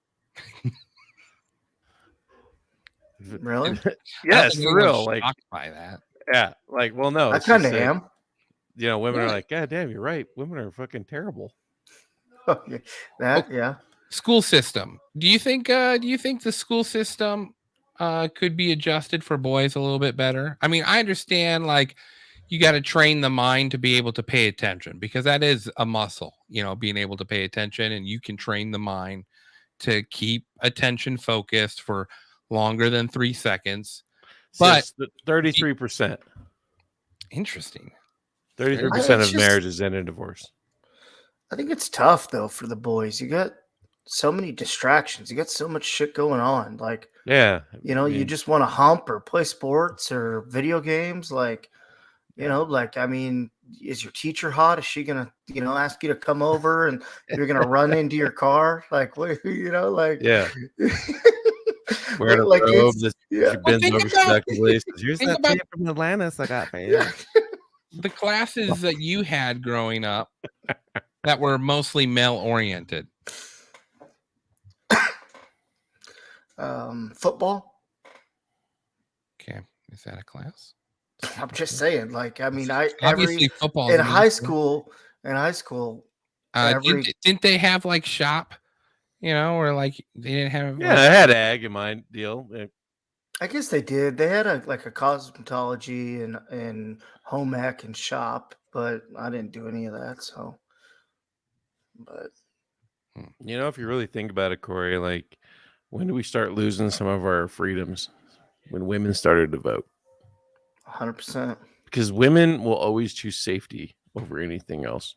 Really? Yes, I don't think for real. anyone's Like, shocked by that. yeah, like, well, no, I it's just kind of that, am. You know, women Yeah. are like, God damn, you're right. Women are fucking terrible. Yeah. School system. Do you think the school system could be adjusted for boys a little bit better? I mean, I understand like you got to train the mind to be able to pay attention because that is a muscle, being able to pay attention, and you can train the mind to keep attention focused for longer than 3 seconds. But- Says 33%. Interesting. 33% It's of just- marriages end in divorce. I think it's tough though for the boys. You got so many distractions. You got so much shit going on. Like, Yeah. you mean- just want to hump or play sports or video games. Like, is your teacher hot? Is she gonna, ask you to come over and you're gonna run into your car? Like, what, like, Yeah. Wearing a like robe it's- that yeah. she bends think over about- seductively. Says, here's think that about- tip from Atlantis I got for you. Yeah. The classes that you had growing up that were mostly male oriented. Football. Okay, is that a class? I'm just saying. Like, Obviously, football in high school. every- didn't they have like shop? Or like they didn't have. Yeah, I had ag in my deal. I guess they did. They had a cosmetology and home ec and shop, but I didn't do any of that. So, but You know, if you really think about it, Corey, like, when do we start losing some of our freedoms? When women started to vote. 100%. Because women will always choose safety over anything else.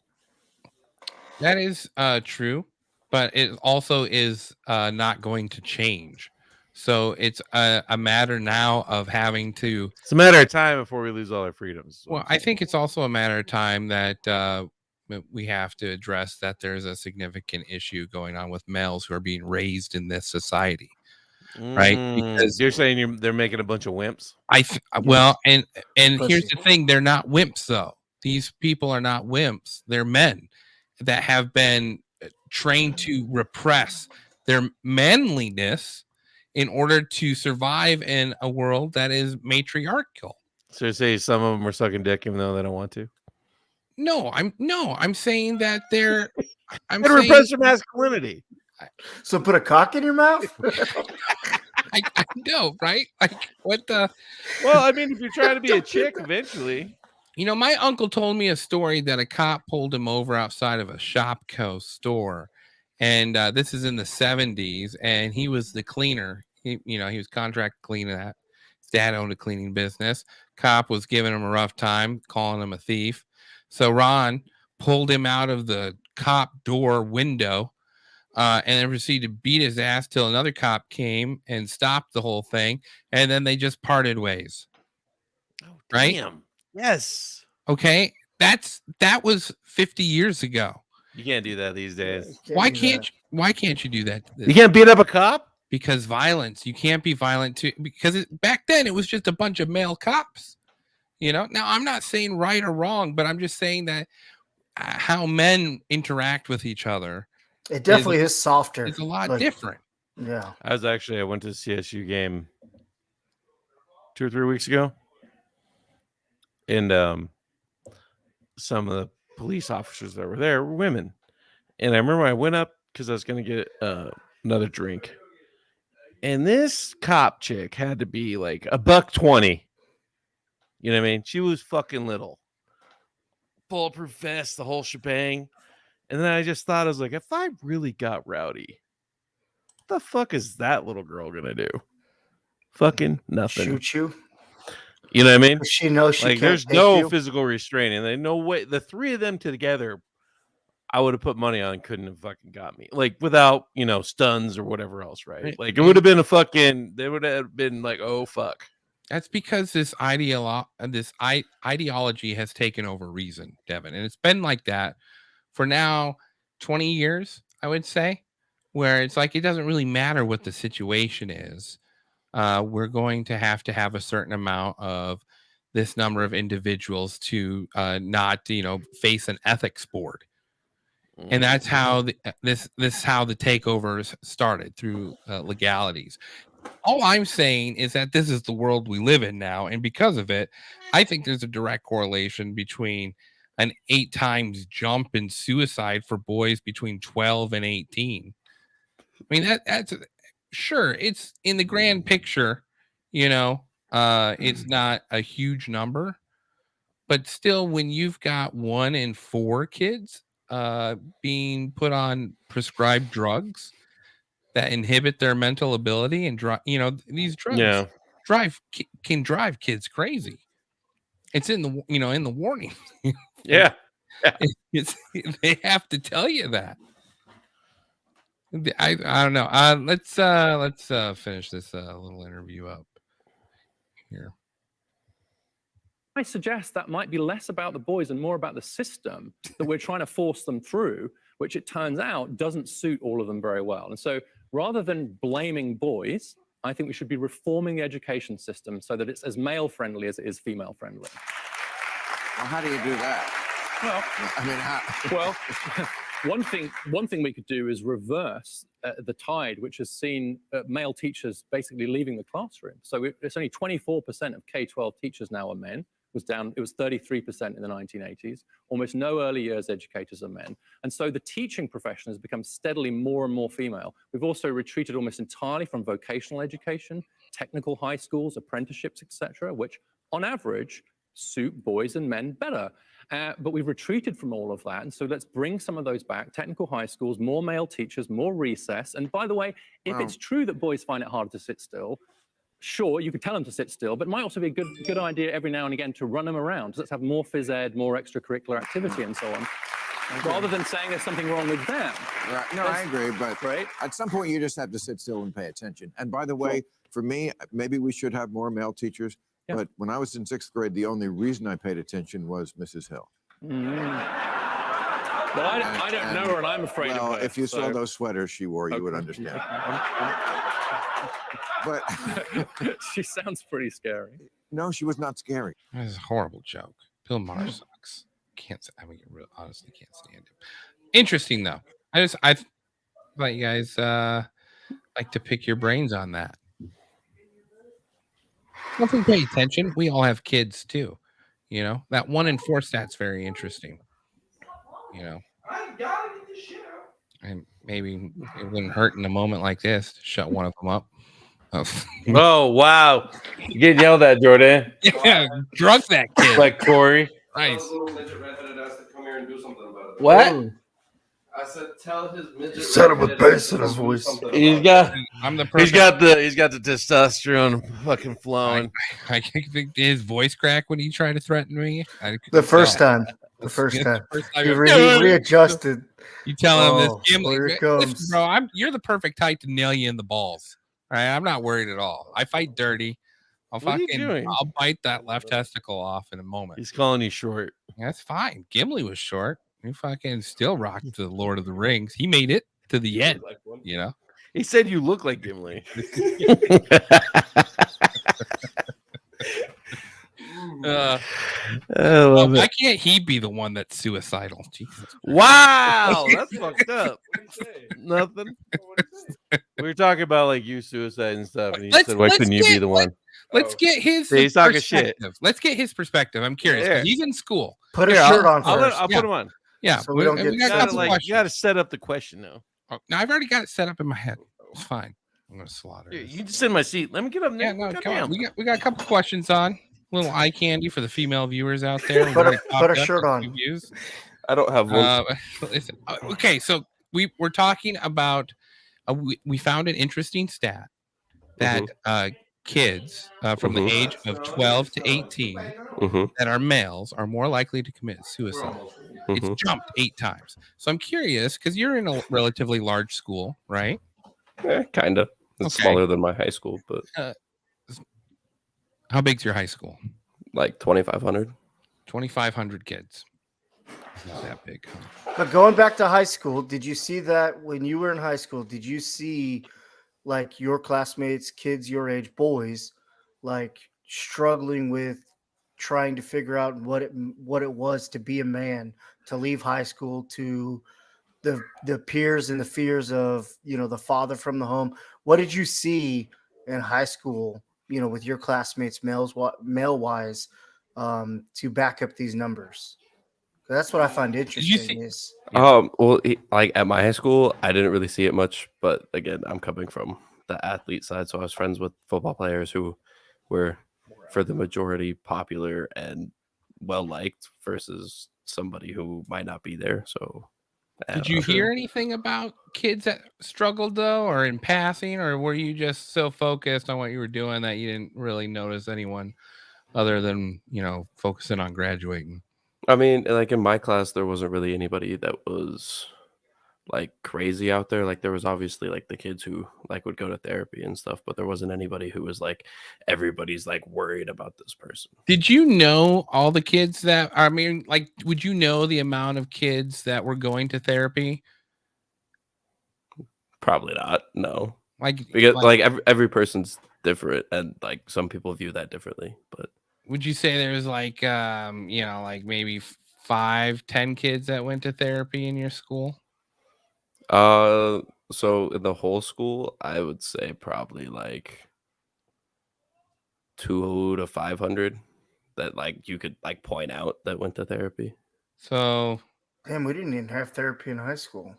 That is true. but it also is not going to change. So it's a matter now of having to. It's a matter of time before we lose all our freedoms. Well, I think it's also a matter of time that we have to address that there's a significant issue going on with males who are being raised in this society, right? Because you're saying they're making a bunch of wimps. Well, and Pussy. here's the thing: they're not wimps, though. These people are not wimps. They're men that have been trained to repress their manliness in order to survive in a world that is matriarchal. So you say some of them are sucking dick even though they don't want to. No, I'm saying that they're. I'm They repress their masculinity. So put a cock in your mouth? I know, right? Like what the? Well, I mean, if you're trying to be a chick, eventually. You know, my uncle told me a story that a cop pulled him over outside of a Shopko store, and this is in the 70s, and he was the cleaner. He was contract cleaning that. His dad owned a cleaning business. Cop was giving him a rough time, calling him a thief. So Ron pulled him out of the cop door window, and then proceeded to beat his ass till another cop came and stopped the whole thing, and then they just parted ways. Oh, right? damn. Yes. Okay, that was 50 years ago. You can't do that these days. Why can't you do that? You can't beat up a cop? Because violence. You can't be violent too. Because back then it was just a bunch of male cops. Now I'm not saying right or wrong, but I'm just saying that how men interact with each other. It definitely is softer. It's a lot different. Yeah. I went to a CSU game 2 or 3 weeks ago. And some of the police officers that were there were women. And I remember I went up because I was going to get another drink. And this cop chick had to be like $120. You know what I mean? She was fucking little. Bulletproof vest, the whole shebang. And then I just thought, I was like, if I really got rowdy, what the fuck is that little girl going to do? Fucking nothing. Shoot you? You know what I mean? She knows she can't there's take no you. physical restraining. They no way. The three of them together, I would have put money on couldn't have fucking got me. Like without stuns or whatever else, right? Like it would have been they would have been like, oh fuck. That's because this ideology has taken over reason, Devin, and it's been like that for now 20 years, I would say, where it's like it doesn't really matter what the situation is. We're going to have a certain amount of this number of individuals to not, face an ethics board, and that's how this is how the takeovers started through legalities. All I'm saying is that this is the world we live in now, and because of it, I think there's a direct correlation between an 8 times jump in suicide for boys between 12 and 18. I mean that's. Sure, it's in the grand picture, it's not a huge number, but still, when you've got 1 in 4 kids being put on prescribed drugs that inhibit their mental ability and these drugs can drive kids crazy. It's in the in the warning. Yeah. They have to tell you that. I don't know. Let's finish this little interview up here. I suggest that might be less about the boys and more about the system that we're trying to force them through, which it turns out doesn't suit all of them very well. And so rather than blaming boys, I think we should be reforming the education system so that it's as male friendly as it is female friendly. Well, how do you do that? Well, I mean, how? well, one thing we could do is reverse the tide, which has seen male teachers basically leaving the classroom. So it's only 24% of K-12 teachers now are men. It was 33% in the 1980s. Almost no early years educators are men. And so the teaching profession has become steadily more and more female. We've also retreated almost entirely from vocational education, technical high schools, apprenticeships, etc., which on average suit boys and men better. But we've retreated from all of that. And so let's bring some of those back. Technical high schools, more male teachers, more recess. And by the way, if it's true that boys find it harder to sit still, sure, you could tell them to sit still, but it might also be a good idea every now and again to run them around. Let's have more phys ed, more extracurricular activity and so on. rather than saying there's something wrong with them. Right. No, I agree, but Right? at some point you just have to sit still and pay attention. And by the way, for me, maybe we should have more male teachers. Yeah. But when I was in 6th grade, the only reason I paid attention was Mrs. Hill. Well, I don't know her, and I'm afraid Well, of her. if you saw so- those sweaters she wore, you would understand. But She sounds pretty scary. no, she was not scary. That is a horrible joke. Bill Maher sucks. Can't. I mean, honestly, can't stand him. Interesting though. I thought you guys like to pick your brains on that. If we pay attention, we all have kids too. You know, that 1 in 4 stat's very interesting. You know, and maybe it wouldn't hurt in a moment like this to shut one of them up. Oh, Oh wow, you getting yelled at, Jordan? yeah, drug that kid. Like Corey. Nice. What? I said, tell his midget. Said it with bass in his voice. He's got I'm the he's perfect. got the testosterone fucking flowing. I think his voice crack when he tried to threaten me. The first time. The first time. He readjusted. You tell him Oh, this, Gimli, here it listen, comes. bro. You're the perfect height to nail you in the balls. All right, I'm not worried at all. I fight dirty. What are you doing? I'll bite that left testicle off in a moment. He's calling you short. That's fine. Gimli was short. He fucking still rocked to the Lord of the Rings. He made it to the end. You know. He said you look like Gimli. Why can't he be the one that's suicidal? Jesus. Wow, that's fucked up. Nothing. We were talking about like you suicide and stuff, and he said, "Why couldn't you be the one?" Let's get his. See, he's talking shit. perspective. Let's get his perspective. I'm curious. 'Cause Yeah. He's in school. Put a Here, shirt on I'll first. put him on. Yeah, So we don't get got a You couple gotta, questions. you gotta set up the question now. Oh, no, I've already got it set up in my head. It's fine. I'm gonna slaughter. Here, this. you just sit in my seat. Let me get up. Yeah, Nick. no, come Goddamn. on. We got a couple questions on. Little eye candy for the female viewers out there. We've Put a- already put topped a up shirt with on. 2 views. I don't have one. Listen, okay, so we're talking about. We found an interesting stat that kids from the age of 12 to 18 that are males are more likely to commit suicide. It's jumped 8 times. So I'm curious because you're in a relatively large school, right? Kind of. It's Okay. smaller than my high school, but How big's your high school? like 2,500. 2,500 kids. It's not that big. Huh? But going back to high school, did you see that when you were in high school? Did you see like your classmates, kids your age, boys, like struggling with trying to figure out what it was to be a man, to leave high school, to the peers and the fears of, you know, the father from the home? What did you see in high school, you know, with your classmates, male wise, to back up these numbers? That's what I find interesting. Is Well, like at my high school, I didn't really see it much, but again, I'm coming from the athlete side, so I was friends with football players who were, for the majority, popular and well liked versus somebody who might not be there. So, I Did don't you know. hear anything about kids that struggled though, or in passing, or were you just so focused on what you were doing that you didn't really notice anyone other than, you know, focusing on graduating? I mean, like in my class, there wasn't really anybody that was like crazy out there. Like there was obviously like the kids who like would go to therapy and stuff, but there wasn't anybody who was like everybody's like worried about this person. Did you know all the kids that, I mean, like, would you know the amount of kids that were going to therapy? Probably not. No, Like, because like every person's different, and like some people view that differently. But would you say there was like, you know, like maybe 5-10 kids that went to therapy in your school? so in the whole school, I would say probably like 200 to 500 that like you could like point out that went to therapy. So damn, we didn't even have therapy in high school.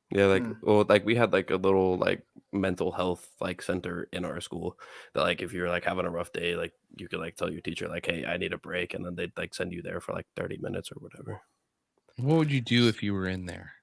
Yeah, like Hmm. well, like we had like a little like mental health like center in our school that like if you're like having a rough day, like you could like tell your teacher like, hey, I need a break, and then they'd like send you there for like 30 minutes or whatever. what would you do if you were in there?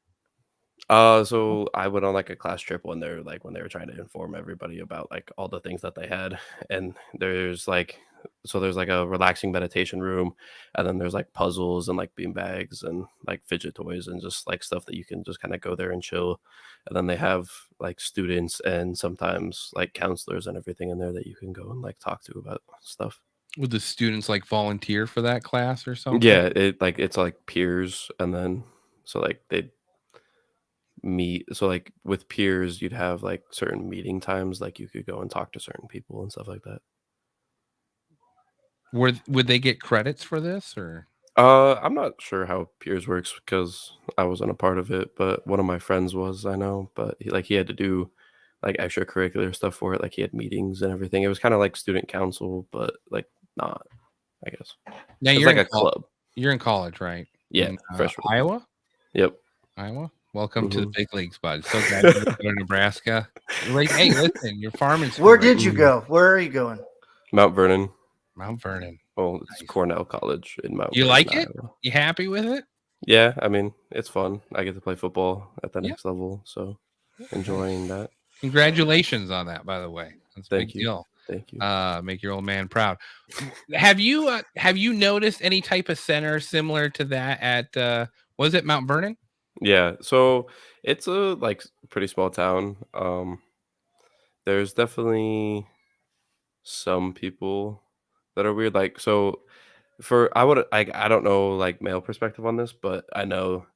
So I went on like a class trip when they were trying to inform everybody about like all the things that they had, and there's like so there's like a relaxing meditation room, and then there's like puzzles and like bean bags and like fidget toys and just like stuff that you can just kind of go there and chill. And then they have like students and sometimes like counselors and everything in there that you can go and like talk to about stuff. Would the students like volunteer for that class or something? Yeah, it's like peers, and then so like they meet. So like with peers, you'd have like certain meeting times, like you could go and talk to certain people and stuff like that. Would they get credits for this or? I'm not sure how peers works because I wasn't a part of it, but one of my friends was, I know, but he had to do like extracurricular stuff for it. Like he had meetings and everything. It was kind of like student council, but like not, I guess. Now It's you're like in a club. You're in college, right? Yeah, In, freshman. Iowa. Yep. Iowa. Welcome to the Mhm. big leagues, bud. So glad you're going to Nebraska. Like, hey, listen, you're farming. Where did you go? Where are you going? Mount Vernon. Mount Vernon. Well, it's Nice. Cornell College in Mount You Vernon, like it? Iowa. You happy with it? Yeah, I mean, it's fun. I get to play football at the Yeah. next level, so enjoying that. Congratulations on that, by the way. That's a Thank big you. deal. Thank you. Make your old man proud. Have you noticed any type of center similar to that at was it Mount Vernon? Yeah, so it's a like pretty small town. There's definitely some people that are weird. Like, so I don't know like male perspective on this, but I know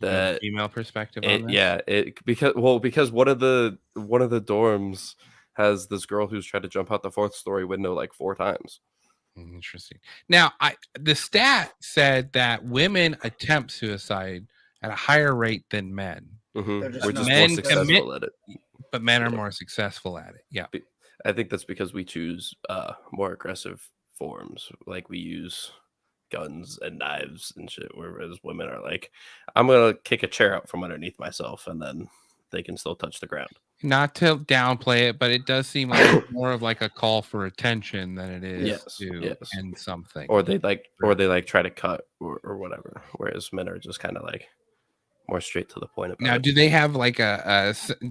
You have that female perspective on this? because one of the dorms has this girl who's tried to jump out the 4th story window like 4 times. Interesting. Now, the stat said that women attempt suicide at a higher rate than men, They're just We're not just Men more commit- successful at it. but men are Yeah. more successful at it. Yeah. I think that's because we choose more aggressive forms. Like we use guns and knives and shit, whereas women are like, I'm gonna kick a chair out from underneath myself, and then they can still touch the ground. Not to downplay it, but it does seem like it's more of like a call for attention than it is Yes, to yes. end something. Or they try to cut or whatever. Whereas men are just kind of like more straight to the point about Now, it. do they have like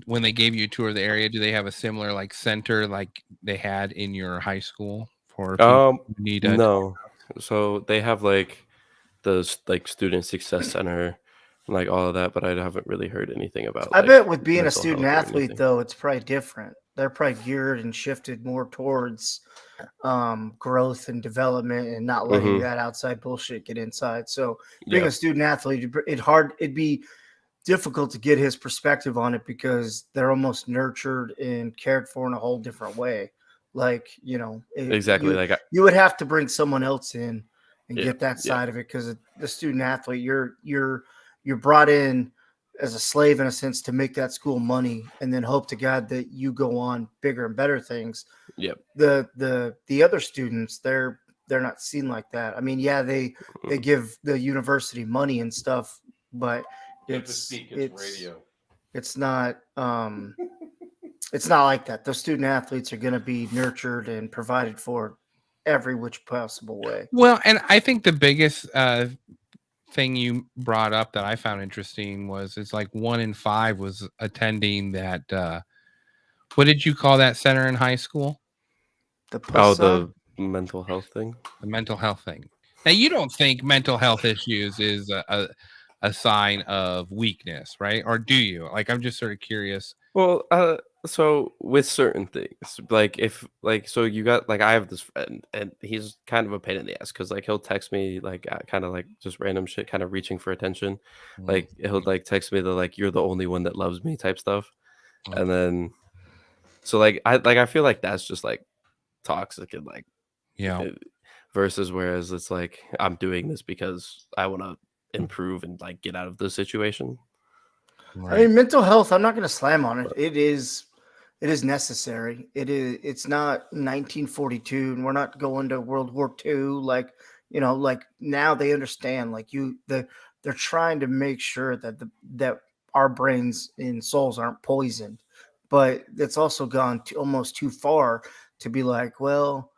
when they gave you a tour of the area, do they have a similar like center like they had in your high school for people who need a No. So they have like the like student success center and like all of that, but I haven't really heard anything about. I like, bet with being a mental student health or athlete, anything. though, it's probably different. They're probably geared and shifted more towards growth and development and not letting Mhm. that outside bullshit get inside. So being Yeah. a student athlete, it'd be difficult to get his perspective on it because they're almost nurtured and cared for in a whole different way. Like, Exactly. Like you would have to bring someone else in and Yeah, get that yeah. side of it because the student athlete, you're brought in as a slave in a sense to make that school money and then hope to God that you go on bigger and better things. Yep. The other students, they're not seen like that. I mean, yeah, they give the university money and stuff, but it's not it's not like that. Those student athletes are going to be nurtured and provided for every which possible way. Well, and I think the biggest thing you brought up that I found interesting was it's like 1 in 5 was attending that. What did you call that center in high school? The Oh, puss the mental health thing. The mental health thing. Now, you don't think mental health issues is a sign of weakness, right? Or do you? Like, I'm just sort of curious. Well, so with certain things, like if like so you got like I have this friend and he's kind of a pain in the ass because like he'll text me like kind of like just random shit, kind of reaching for attention. Like he'll like text me the like you're the only one that loves me type stuff, and then so I feel like that's just like toxic and like Yeah. versus whereas it's like I'm doing this because I want to improve and like get out of the situation. I mean, mental health, I'm not going to slam on it. It is necessary. It's not 1942 and we're not going to World War II. Like, like now they understand like they're trying to make sure that our brains and souls aren't poisoned, but it's also gone almost too far to be like, well,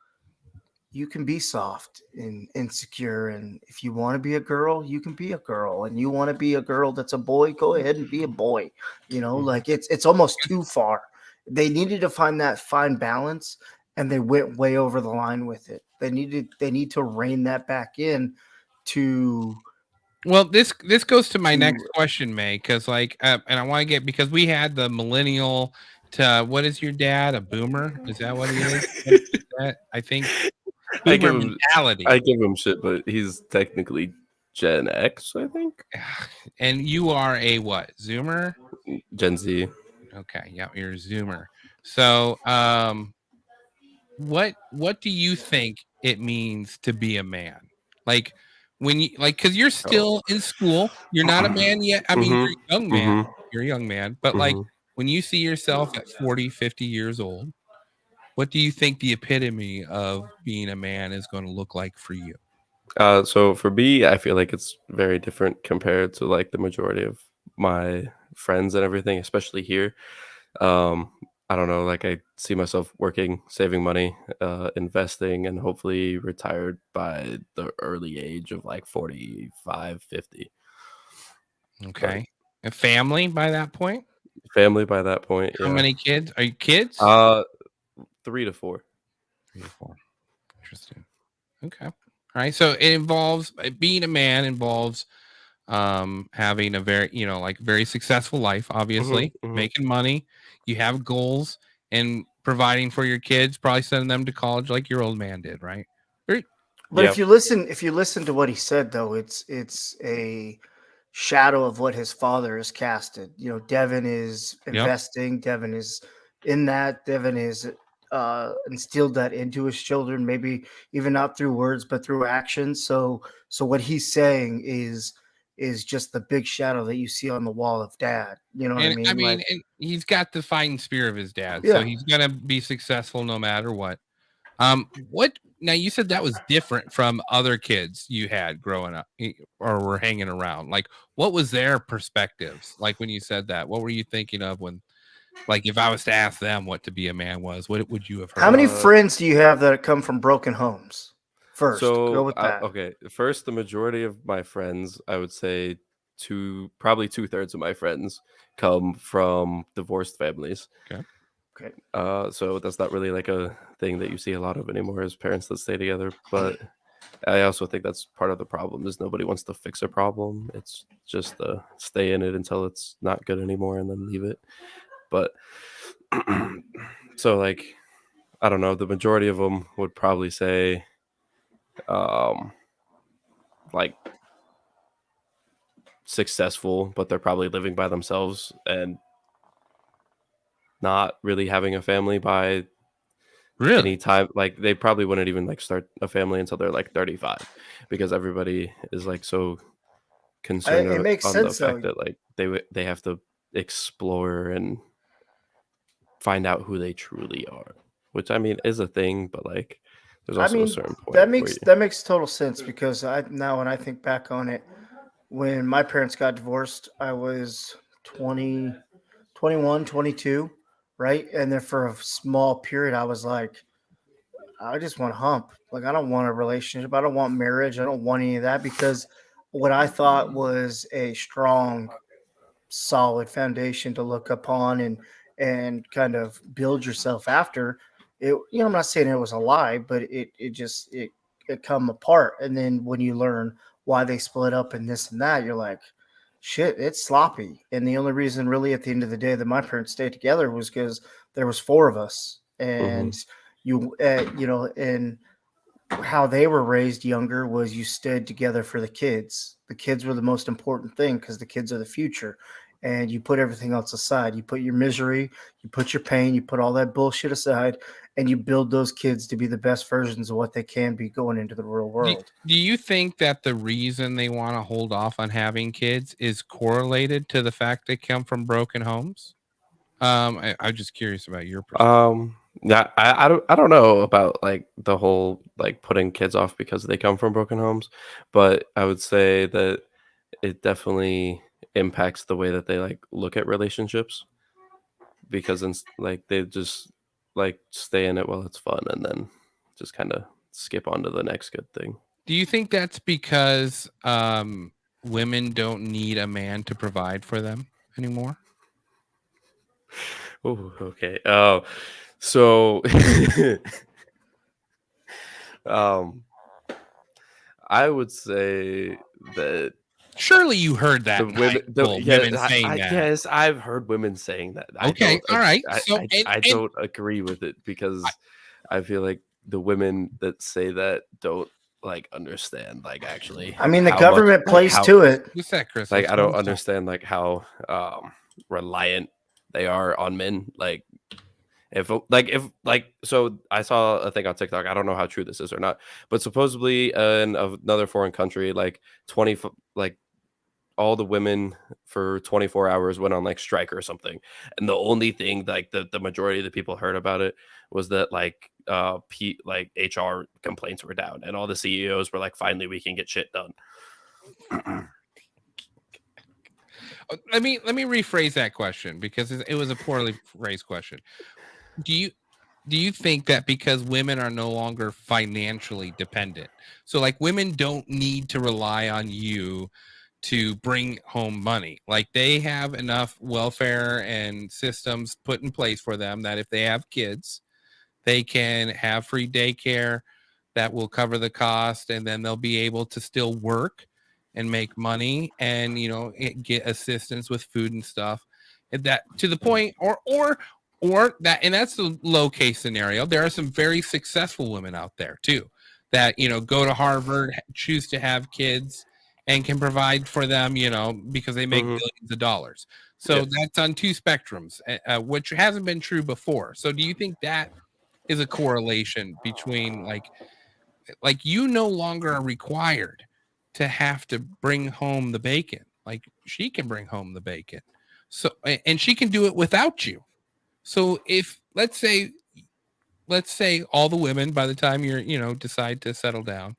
you can be soft and insecure. And if you want to be a girl, you can be a girl. And you want to be a girl that's a boy, go ahead and be a boy. Like it's almost too far. They needed to find that fine balance. and they went way over the line with it. They need to rein that back in to Well, this goes to my next question, May, because and I want to get because we had the millennial to what is your dad, a boomer? Is that what he is? I think I boomer give mentality. I give him shit, but he's technically Gen X, I think. And you are a what? Zoomer? Gen Z. Okay, yeah, you're a Zoomer. So, what do you think it means to be a man? Like when you because you're still in school, you're not a man yet. I mean, you're a young man. You're a young man, but like when you see yourself at 40, 50 years old, what do you think the epitome of being a man is going to look like for you? So for me, I feel like it's very different compared to like the majority of my friends and everything, especially here. I don't know, like I see myself working, saving money, investing, and hopefully retired by the early age of like 45, 50. Okay. A family by that point? Family by that point. How many kids? Are you kids? 3 to 4. 3 to 4. Interesting. Okay. All right. So it involves being a man involves having a very, very successful life, obviously, making money, you have goals and providing for your kids, probably sending them to college like your old man did, right? But if you listen to what he said, though, it's a shadow of what his father has casted. Devin is investing. Devin is in that. Devin is instilled that into his children, maybe even not through words, but through actions. So what he's saying is just the big shadow that you see on the wall of dad. You know what I mean? I mean, and he's got the fighting spirit of his dad, Yeah. so he's gonna be successful no matter what. What now? You said that was different from other kids you had growing up or were hanging around. Like, what was their perspectives? Like when you said that, what were you thinking of when? Like, if I was to ask them what to be a man was, what would you have heard? How many friends do you have that come from broken homes? First, So go with that. okay, first, the majority of my friends, I would say, probably 2/3 of my friends come from divorced families. Okay. So that's not really like a thing that you see a lot of anymore, is parents that stay together. But I also think that's part of the problem, is nobody wants to fix a problem. It's just stay in it until it's not good anymore and then leave it. But so like, I don't know, the majority of them would probably say like successful, but they're probably living by themselves and not really having a family by any time. Like they probably wouldn't even like start a family until they're like 35, because everybody is like so concerned It makes on sense, the fact though. that like they have to explore and find out who they truly are, which I mean is a thing, but like there's also a certain point that makes total sense, because when I think back on it, when my parents got divorced, I was 20, 21, 22, right? And then for a small period, I was like, I just want to hump. Like, I don't want a relationship. I don't want marriage. I don't want any of that, because what I thought was a strong, solid foundation to look upon and kind of build yourself after it. I'm not saying it was a lie, but it come apart. And then when you learn why they split up and this and that, you're like, shit, it's sloppy. And the only reason really at the end of the day that my parents stayed together was because there was 4 of us. And and how they were raised younger was you stayed together for the kids. The kids were the most important thing, because the kids are the future. And you put everything else aside. You put your misery, you put your pain, you put all that bullshit aside, and you build those kids to be the best versions of what they can be going into the real world. Do you think that the reason they want to hold off on having kids is correlated to the fact they come from broken homes? I'm just curious about your perspective. Yeah, I don't know about like the whole like putting kids off because they come from broken homes, but I would say that it definitely impacts the way that they like look at relationships, because like they just like stay in it while it's fun and then just kind of skip on to the next good thing. Do you think that's because women don't need a man to provide for them anymore? Oh, okay. So I would say that Surely you heard that. the women, women saying that. yes, I've heard women saying that. Okay, all right. So, I don't agree with it because I feel like the women that say that don't like understand like actually. I mean, the how government much- plays how- to it. What's that, Chris? Like I don't understand like how reliant they are on men. Like if so I saw a thing on TikTok. I don't know how true this is or not, but supposedly in another foreign country, like all the women for 24 hours went on like strike or something, and the only thing like the majority of the people heard about it was that like HR complaints were down, and all the CEOs were like, finally we can get shit done. Let me rephrase that question because it was a poorly phrased question. Do you think that because women are no longer financially dependent, so like women don't need to rely on you to bring home money, like they have enough welfare and systems put in place for them that if they have kids, they can have free daycare that will cover the cost, and then they'll be able to still work and make money and get assistance with food and stuff, and that to the point or that, and that's the low case scenario. There are some very successful women out there too that go to Harvard, choose to have kids, and can provide for them, because they make billions of dollars. So that's on two spectrums, which hasn't been true before. So do you think that is a correlation between like you no longer are required to have to bring home the bacon? Like she can bring home the bacon. So, and she can do it without you. So if let's say all the women by the time you're, decide to settle down,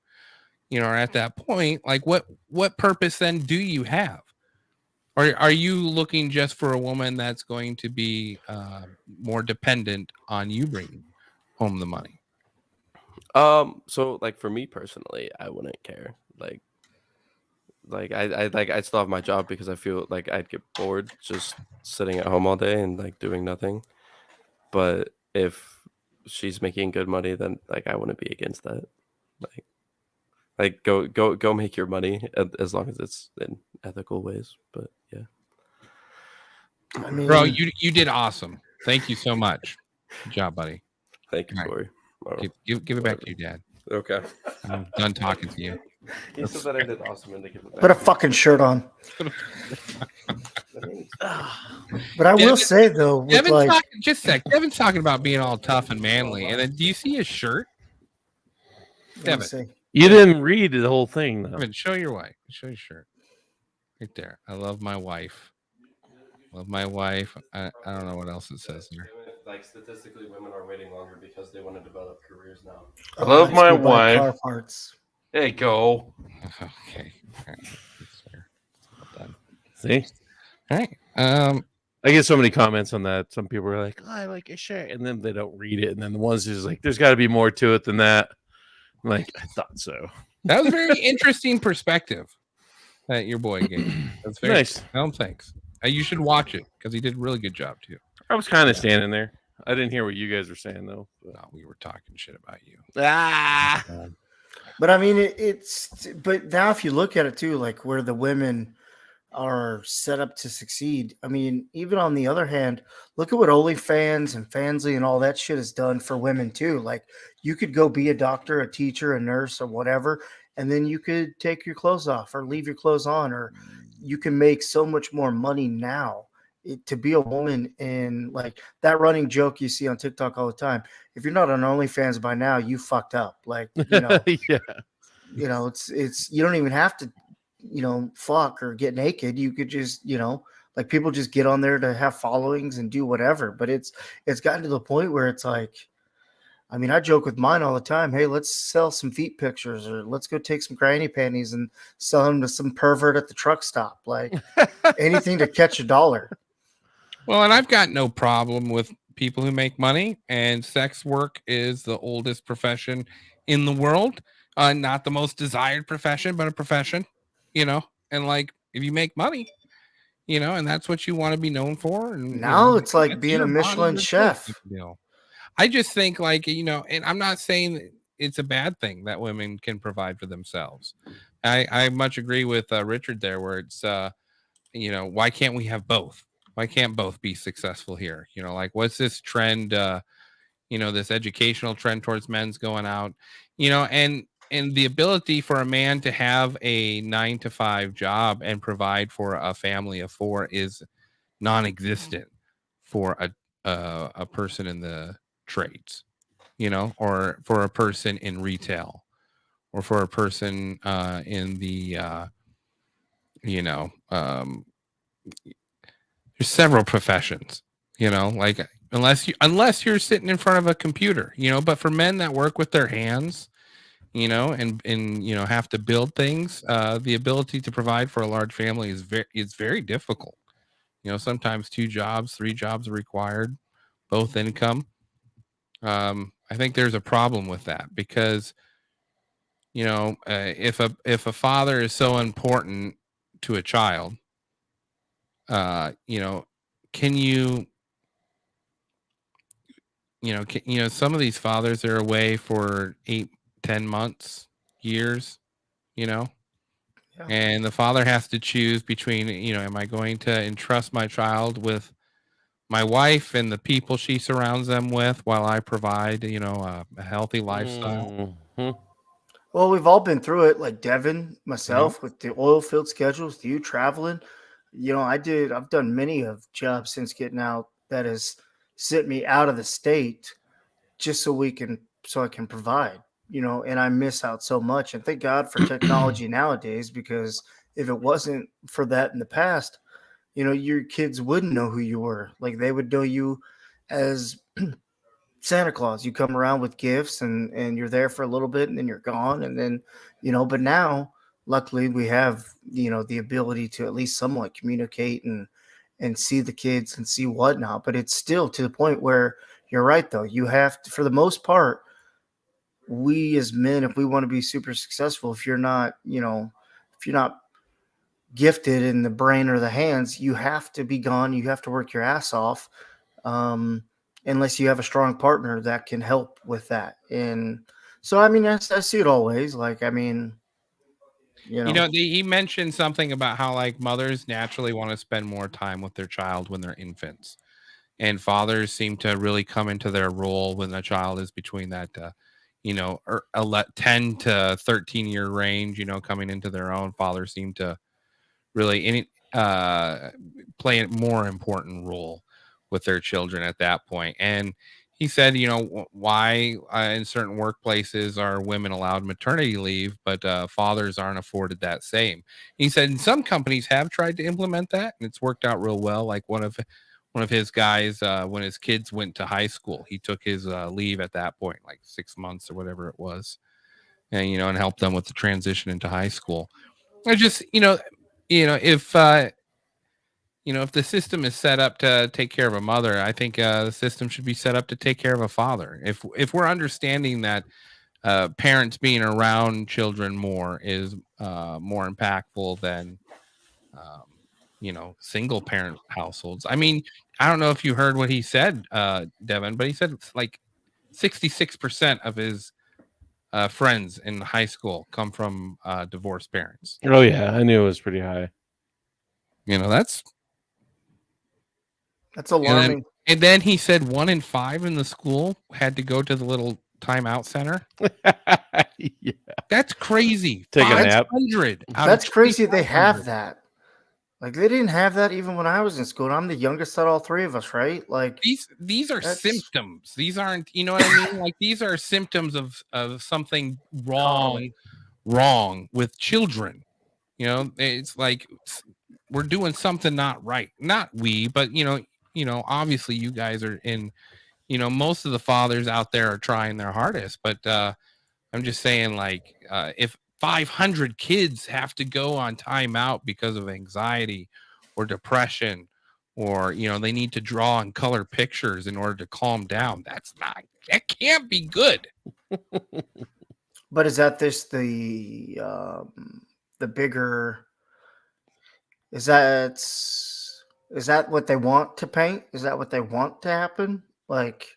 are at that point, like what purpose then do you have? Or are you looking just for a woman that's going to be more dependent on you bringing home the money? So like for me personally, I wouldn't care. Like I still have my job because I feel like I'd get bored just sitting at home all day and like doing nothing. But if she's making good money, then like I wouldn't be against that. Like go make your money as long as it's in ethical ways. But yeah. I mean, Bro, you did awesome. Thank you so much. Good job, buddy. Thank you, All right. Corey. Give it back to your dad. Okay. I'm done talking to you. He said that I did awesome and to give it back. put a fucking shirt on. But I will say though, with Devin's talking about being all tough and manly, and then do you see his shirt? let me Devin. see. You didn't read the whole thing though. Devin, show your wife. Show your shirt. Right there. I love my wife. Love my wife. I don't know what else it says here. Like statistically, women are waiting longer because they want to develop careers now. I love Nice, my we buy wife. car parts. There you go. Okay. All right. That's fair. Well done. See, All right. I get so many comments on that. Some people are like, oh, "I like your shirt," and then they don't read it, and then the ones who's like, "There's got to be more to it than that." I'm like, I thought so. That was a very interesting perspective that your boy gave. That's very Nice. No, thanks. You should watch it because he did a really good job too. I was kind of standing there. I didn't hear what you guys were saying though. But... No, we were talking shit about you. Ah. But I mean, but now if you look at it too, like where the women are set up to succeed. I mean, even on the other hand, look at what OnlyFans and Fansly and all that shit has done for women too. Like you could go be a doctor, a teacher, a nurse, or whatever, and then you could take your clothes off or leave your clothes on, or you can make so much more money now. To be a woman, and like that running joke you see on TikTok all the time. If you're not on OnlyFans by now, you fucked up. Like, Yeah. It's you don't even have to, fuck or get naked. You could just, like people just get on there to have followings and do whatever. But it's gotten to the point where it's like, I mean, I joke with mine all the time. Hey, let's sell some feet pictures, or let's go take some granny panties and sell them to some pervert at the truck stop. Like anything to catch a dollar. Well, and I've got no problem with people who make money, and sex work is the oldest profession in the world. Not the most desired profession, but a profession, and like if you make money, and that's what you want to be known for. And Now it's like that's being your a Michelin body, chef. your deal. I just think like, and I'm not saying that it's a bad thing that women can provide for themselves. I much agree with Richard there, where it's why can't we have both? Why can't both be successful here? Like what's this trend? This educational trend towards men's going out, and the ability for a man to have a 9-to-5 job and provide for a family of 4 is non-existent for a person in the trades, or for a person in retail, or for a person in the there's several professions, like unless you're sitting in front of a computer, but for men that work with their hands, and have to build things, the ability to provide for a large family is very difficult. Sometimes 2 jobs, 3 jobs are required, both income. I think there's a problem with that because, if a father is so important to a child, can you, some of these fathers are away for 8-10 months, years, Yeah. and the father has to choose between, am I going to entrust my child with my wife and the people she surrounds them with while I provide, a healthy lifestyle? Mhm. Well, we've all been through it, like Devin, myself, with the oil field schedules, you traveling. I've done many of jobs since getting out that has sent me out of the state just so I can provide, and I miss out so much. And thank God for technology nowadays, because if it wasn't for that in the past, your kids wouldn't know who you were. Like they would know you as Santa Claus. You come around with gifts and you're there for a little bit and then you're gone. And then, but now luckily we have, the ability to at least somewhat communicate and see the kids and see whatnot. But it's still to the point where you're right though. You have to, for the most part, we as men, if we want to be super successful, if you're not gifted in the brain or the hands, you have to be gone. You have to work your ass off. Unless you have a strong partner that can help with that. And so, I see it always. Like, He mentioned something about how like mothers naturally want to spend more time with their child when they're infants, and fathers seem to really come into their role when the child is between that 10 to 13-year range, coming into their own. Fathers seem to really play a more important role with their children at that point. And he said, why in certain workplaces are women allowed maternity leave, but fathers aren't afforded that same. He said some companies have tried to implement that, and it's worked out real well. Like one of his guys, when his kids went to high school, he took his leave at that point, like 6 months or whatever it was, and and helped them with the transition into high school. I just, if the system is set up to take care of a mother, I think the system should be set up to take care of a father. If we're understanding that parents being around children more is more impactful than single parent households. I mean, I don't know if you heard what he said, Devin, but he said it's like 66% of his friends in high school come from divorced parents. Oh yeah, I knew it was pretty high. That's alarming. And then he said 1 in 5 in the school had to go to the little timeout center. Yeah. That's crazy. Take a nap. 500 out That's of crazy. They have 2,500. that. Like they didn't have that even when I was in school. And I'm the youngest out of all 3 of us, right? Like These are That's- symptoms. These aren't, you know what I mean? Like these are symptoms of something wrong with children. It's like we're doing something not right. Not we, but obviously you guys are in, most of the fathers out there are trying their hardest, but I'm just saying, like, if 500 kids have to go on timeout because of anxiety or depression, or they need to draw and color pictures in order to calm down, that can't be good. But is that the bigger? Is that what they want to paint? Is that what they want to happen? Like,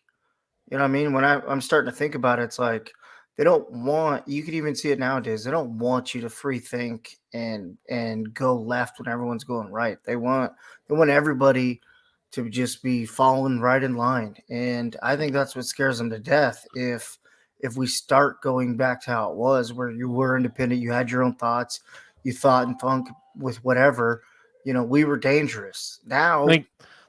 you know what I mean? When I'm starting to think about it, it's like they don't want, you can even see it nowadays. They don't want you to free think and go left when everyone's going right. They want everybody to just be following right in line. And I think that's what scares them to death. If we start going back to how it was, where you were independent, you had your own thoughts, you thought and thunk with whatever, we were dangerous. Now,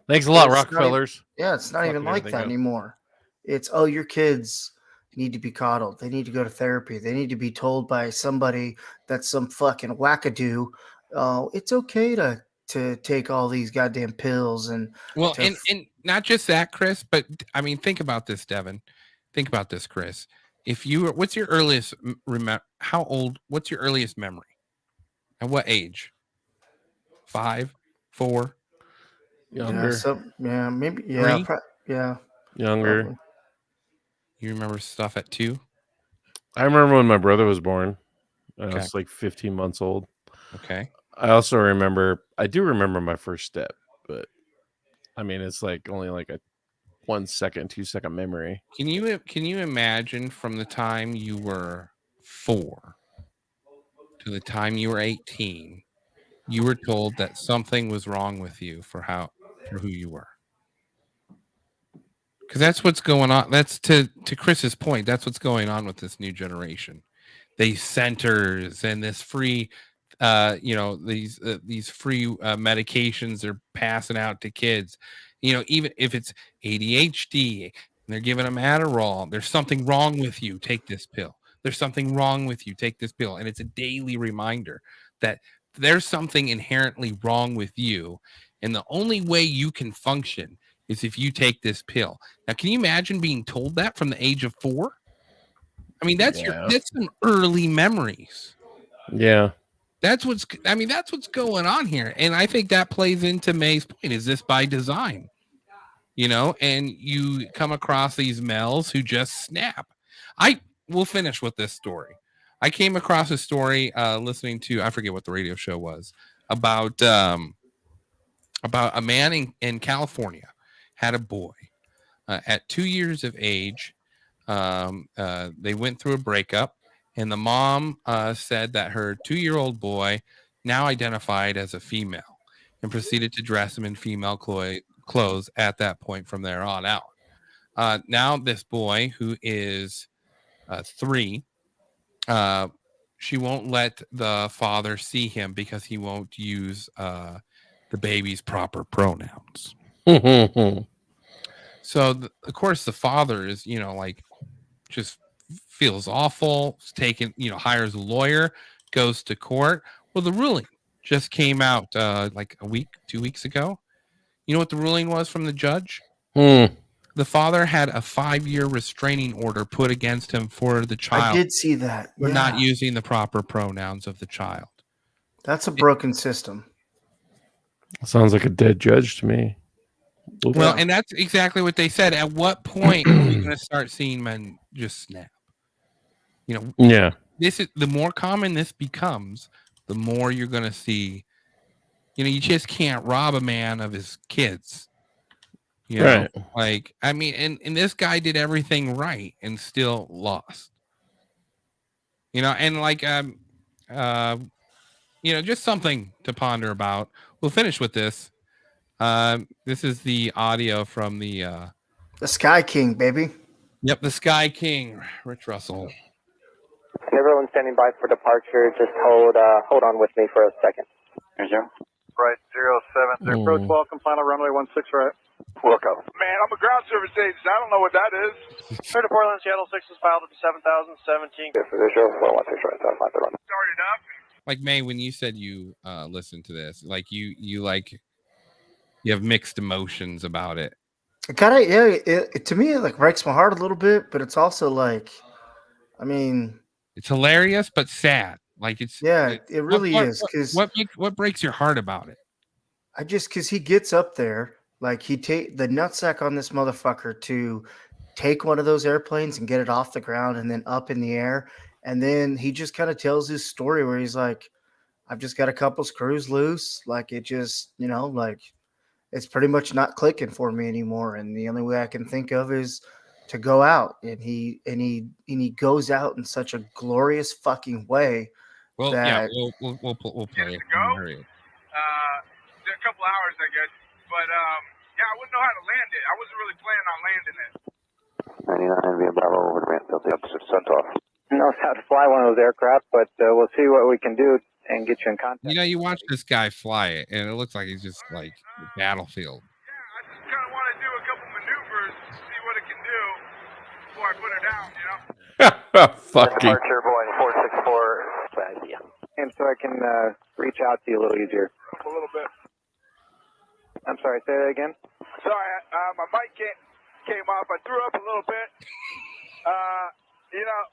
Thanks a lot, it's not Rockefellers. it's not even Fucking like everything that up. anymore. It's, your kids need to be coddled. They need to go to therapy. They need to be told by somebody that's some fucking wackadoo. It's okay to take all these goddamn pills and Well, to and not just that, Chris, but I mean, think about this, Devin. Think about this, Chris. If you were, what's your earliest what's your earliest memory? At what age? 5, 4? Younger, maybe, 3? Yeah. younger. Probably. You remember stuff at 2? I remember when my brother was born. I Okay. was like 15 months old. Okay. I do remember my first step, but I mean, it's like only like a 1 second, 2 second memory. Can you imagine from the time you were 4 to the time you were 18, you were told that something was wrong with you for who you were? Because that's what's going on. That's to Chris's point. That's what's going on with this new generation. These centers and this free, these free medications they're passing out to kids. Even if it's ADHD, and they're giving them Adderall. There's something wrong with you. Take this pill. There's something wrong with you. Take this pill. And it's a daily reminder that there's something inherently wrong with you, and the only way you can function is if you take this pill. Now, can you imagine being told that from the age of 4? I mean, that's some early memories. Yeah. That's what's going on here. And I think that plays into May's point. Is this by design? And you come across these males who just snap. I will finish with this story. I came across a story listening to, I forget what the radio show was, about a man in California had a boy at 2 years of age. They went through a breakup, and the mom said that her 2-year-old boy, now identified as a female, and proceeded to dress him in female clothes at that point from there on out. Now this boy, who is 3, she won't let the father see him because he won't use the baby's proper pronouns. So, of course, the father is, just feels awful, hires a lawyer, goes to court. Well, the ruling just came out like 2 weeks ago. You know what the ruling was from the judge? The father had a 5-year restraining order put against him for the child. I did see that. For not using the proper pronouns of the child. That's a broken system. Sounds like a dead judge to me. Well, and that's exactly what they said. At what point are we going to start seeing men just snap? Yeah. This is the more common this becomes, the more you're going to see. You just can't rob a man of his kids. Right. Like, I mean, and this guy did everything right and still lost. And like, just something to ponder about. We'll finish with this. This is the audio from the Sky King, baby. Yep, the Sky King, Rich Russell. Everyone standing by for departure. Just hold on with me for a second. Right, 070. Approach welcome, final runway 16 right. Welcome. Man, I'm a ground service agent. I don't know what that is. Clear to Portland, Seattle 6 is filed at the 7017. Yes, for visual, 416 right, that's my third. Started up. Like, May, when you said you listened to this, like you have mixed emotions about it. It kind of, it to me, it like breaks my heart a little bit, but it's also like, I mean, it's hilarious but sad. Like it really is. Because what breaks your heart about it? Because he gets up there, like he take the nutsack on this motherfucker to take one of those airplanes and get it off the ground and then up in the air, and then he just kind of tells his story where he's like, "I've just got a couple screws loose, like it just, like it's pretty much not clicking for me anymore, and the only way I can think of is to go out, and he goes out in such a glorious fucking way. Well, that, yeah, we'll play it. Go? Hurry. In a couple hours, I guess. But yeah, I wouldn't know how to land it. I wasn't really planning on landing it. 99 via Bravo over to Mansfield. Sent off. Knows how to fly one of those aircraft, but we'll see what we can do and get you in contact. You know, you watch this guy fly it, and it looks like he's just like the battlefield. Yeah, I just kind of want to do a couple maneuvers, see what it can do before I put her down, you know? Fucking. Departure Boeing 464. And so I can reach out to you a little easier. A little bit. I'm sorry, say that again? Sorry, my mic came off. I threw up a little bit. You know,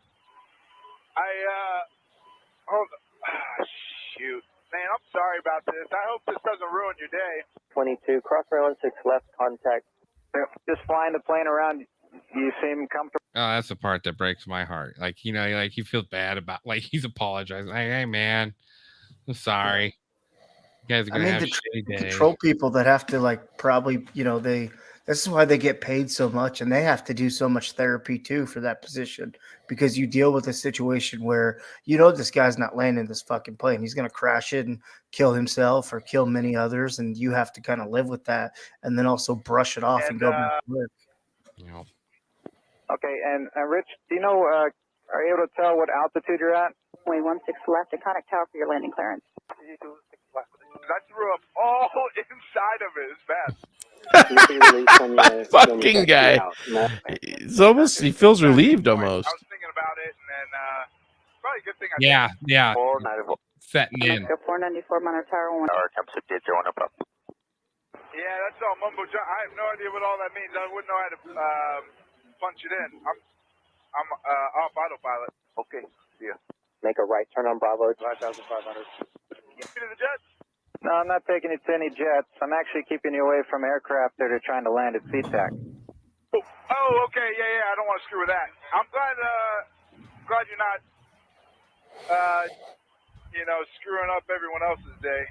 hold on. Shoot. Man, I'm sorry about this. I hope this doesn't ruin your day. 22, cross 16 left, contact. Just flying the plane around, you seem comfortable. Oh, that's the part that breaks my heart. Like, you know, like he feels bad about, like he's apologizing. Like, hey, man, I'm sorry. You guys are gonna have the shitty day. control people that have to, like, probably, you know, this is why they get paid so much, and they have to do so much therapy too for that position, because you deal with a situation where you know this guy's not landing this fucking plane. He's going to crash it and kill himself or kill many others, and you have to kind of live with that and then also brush it off and go back to work. Yeah. Okay, and Rich, do you know, are you able to tell what altitude you're at? Way 16 left to contact tower for your landing clearance. I threw up all inside of it. It's bad. Fucking guy. It's almost, he feels relieved almost. I was thinking about it, and then probably a good thing I Yeah. 494. Setting in. 494 Monarch Tower 1. Tower comes to did you want to up? Yeah, that's all mumbo jumbo. I have no idea what all that means. I wouldn't know how to punch it in. I'm off autopilot. Okay, see ya. Make a right turn on Bravo. 5,500. Get me to the jets. No, I'm not taking you to any jets. I'm actually keeping you away from aircraft that are trying to land at SeaTac. Oh, okay, yeah. I don't want to screw with that. I'm glad you're not, screwing up everyone else's day.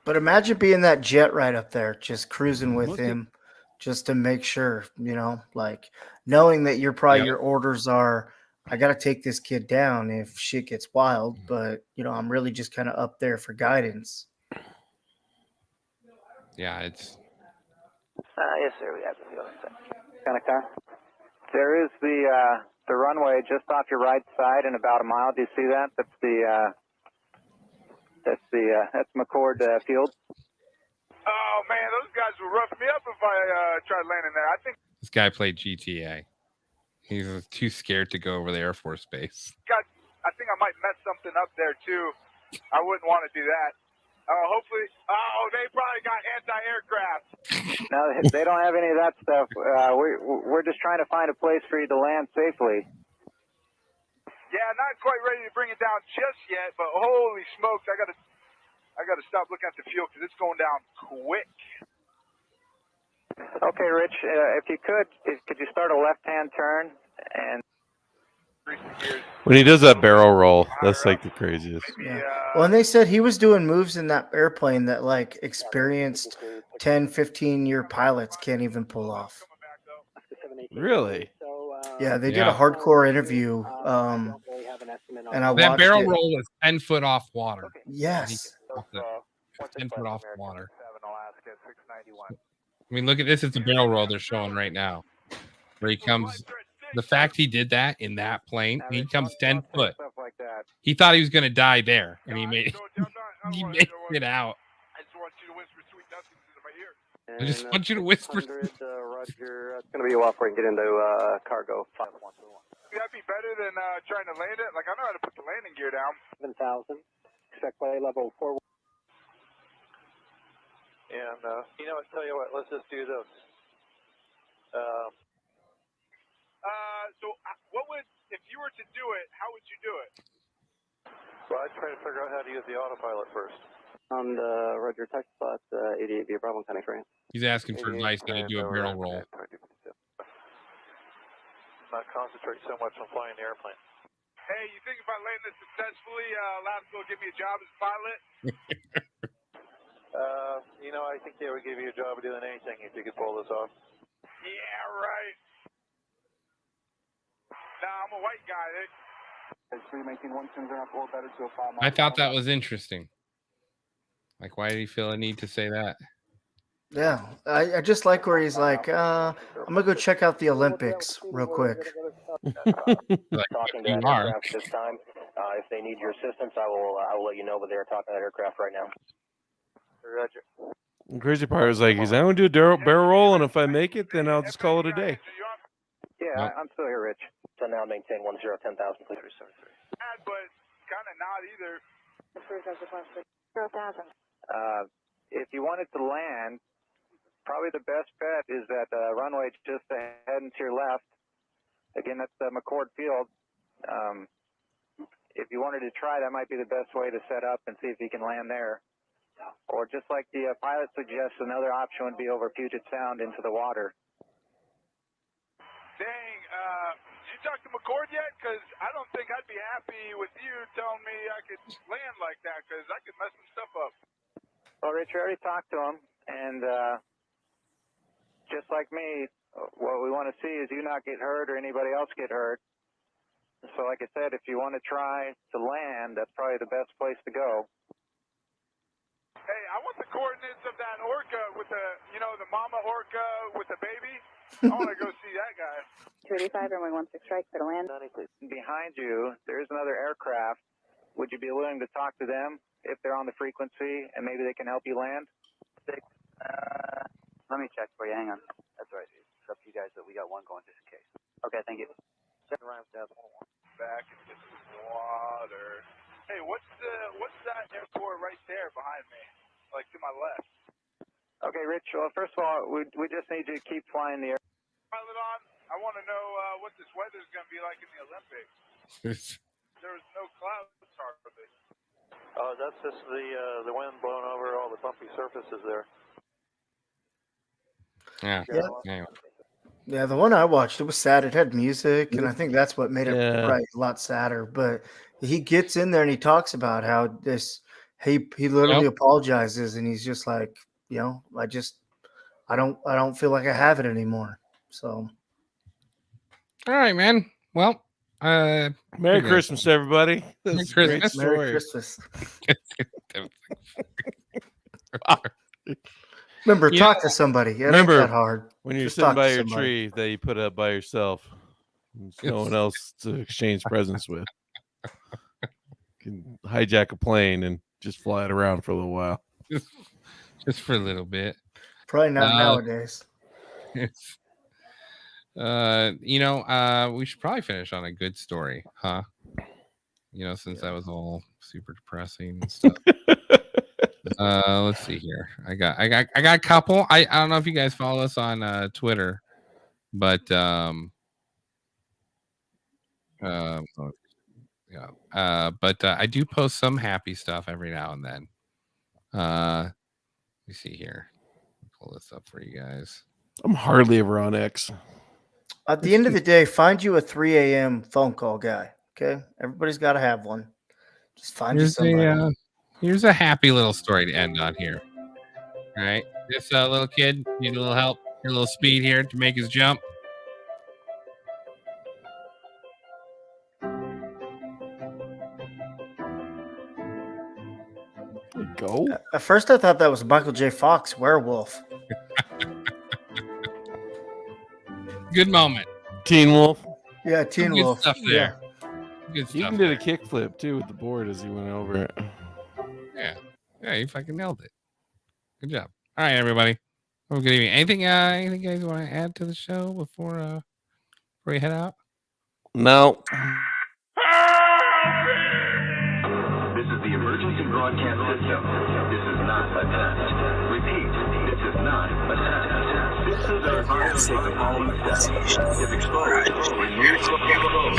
But imagine being that jet right up there, just cruising with him, just to make sure, you know, like knowing that your orders are, I got to take this kid down if shit gets wild, but, you know, I'm really just kind of up there for guidance. Yeah, it's. Yes, sir. We have the other side. Connector. There is the runway just off your right side in about a mile. Do you see that? That's McCord Field. Oh man, those guys will rough me up if I tried landing there. I think This guy played GTA. He's too scared to go over the Air Force Base. I think I might mess something up there too. I wouldn't want to do that. Hopefully. Oh, they probably got anti-aircraft. No, they don't have any of that stuff. We're just trying to find a place for you to land safely. Yeah, not quite ready to bring it down just yet, but holy smokes, I gotta stop looking at the fuel because it's going down quick. Okay, Rich, if you could you start a left-hand turn and. When he does that barrel roll, that's like the craziest. Yeah. Well, and they said he was doing moves in that airplane that like experienced 10, 15-year pilots can't even pull off. Really? Yeah, they did a hardcore interview. And I that watched barrel it. roll was 10 foot off water. Yes. 10 foot off water. I mean, look at this. It's a barrel roll they're showing right now. Where he comes. The fact he did that in that plane, he comes 10 foot. He thought he was going to die there, and he made it out. I just want you to whisper sweet nothings into my ear. I just want you to whisper. Roger. It's going to be a while before we can get into cargo. 5-1-2-1. That'd be better than trying to land it. Like, I know how to put the landing gear down. 7,000. Expect play level 4. And, tell you what, let's just do this. So what would, if you were to do it, how would you do it? Well, I'd try to figure out how to use the autopilot first. On the Roger taxi spot 88 via Bravo Connect, right? He's asking for advice how to do a barrel roll. Not concentrate so much on flying the airplane. Hey, you think if I land this successfully, Lasco will give me a job as a pilot? I think they would give you a job of doing anything if you could pull this off. Yeah, right. Nah, I'm a white guy. I thought that was interesting. Like, why did he feel a need to say that? Yeah, I just like where he's like, I'm gonna go check out the Olympics real quick. Like, Talking to you that are. aircraft this time. If they need your assistance, I will let you know. But they're talking to that aircraft right now. Roger. The crazy part is like, he's I want to do a barrel roll, and if I make it, then I'll just call it a day. Yeah, I'm still here, Rich. So now maintain 10,000, please. But kind of not either. 0,000. If you wanted to land, probably the best bet is that runway just ahead and to your left. Again, that's McCord Field. If you wanted to try, that might be the best way to set up and see if you can land there. Or just like the pilot suggests, another option would be over Puget Sound into the water. Dang, did you talk to McCord yet? Because I don't think I'd be happy with you telling me I could land like that, because I could mess some stuff up. Well, Rich, we already talked to him, and just like me, what we want to see is you not get hurt or anybody else get hurt. So like I said, if you want to try to land, that's probably the best place to go. Hey, I want the coordinates of that orca with the, you know, the mama orca with the baby. I want to go see that guy. 285, runway 16 strike for the land. Behind you, there is another aircraft. Would you be willing to talk to them if they're on the frequency and maybe they can help you land? Let me check for you. Hang on. That's right. It's up to you guys, but we got one going just in case. Okay, thank you. Back into the water. Hey, what's that airport right there behind me? Like to my left. Okay, Rich. Well, first of all, we just need you to keep flying the air. Pilot on. I want to know what this weather's going to be like in the Olympics. There's no clouds hardly. That's just the wind blowing over all the bumpy surfaces there. Yeah. Yeah. Yeah, the one I watched, it was sad. It had music, and I think that's what made it probably a lot sadder. But he gets in there and he talks about how he literally apologizes, and he's just like, you know, I don't feel like I have it anymore. So, all right, man. Well, Merry Christmas, everybody. Merry Christmas. Merry Christmas. Remember, talk to somebody. It ain't that hard. When you're Just sitting talk by to your somebody. tree that you put up by yourself, there's no one else to exchange presents with. You can hijack a plane and just fly it around for a little while. Just for a little bit. Probably not nowadays. You know, we should probably finish on a good story, huh? You know, since that was all super depressing and stuff. Let's see here. I got a couple. I don't know if you guys follow us on Twitter, but I do post some happy stuff every now and then. Let me see here. Pull this up for you guys. I'm hardly ever on X. At the end of the day, find you a 3 a.m. phone call guy. Okay, everybody's got to have one. Just find you somebody. Here's a happy little story to end on here. All right, this little kid need a little help, a little speed here to make his jump. Go. At first, I thought that was Michael J. Fox, Werewolf. Good moment. Teen Wolf. Yeah, Teen Good Wolf. stuff there. Good He stuff. even did a kickflip too with the board as he went over it. Yeah, you fucking nailed it. Good job. All right, everybody. Have a good evening. Anything you guys want to add to the show before we head out? No. This is the emergency broadcast system. This is not a test. Repeat, this is not a test. This is our final set. If exposed, remove from the boat.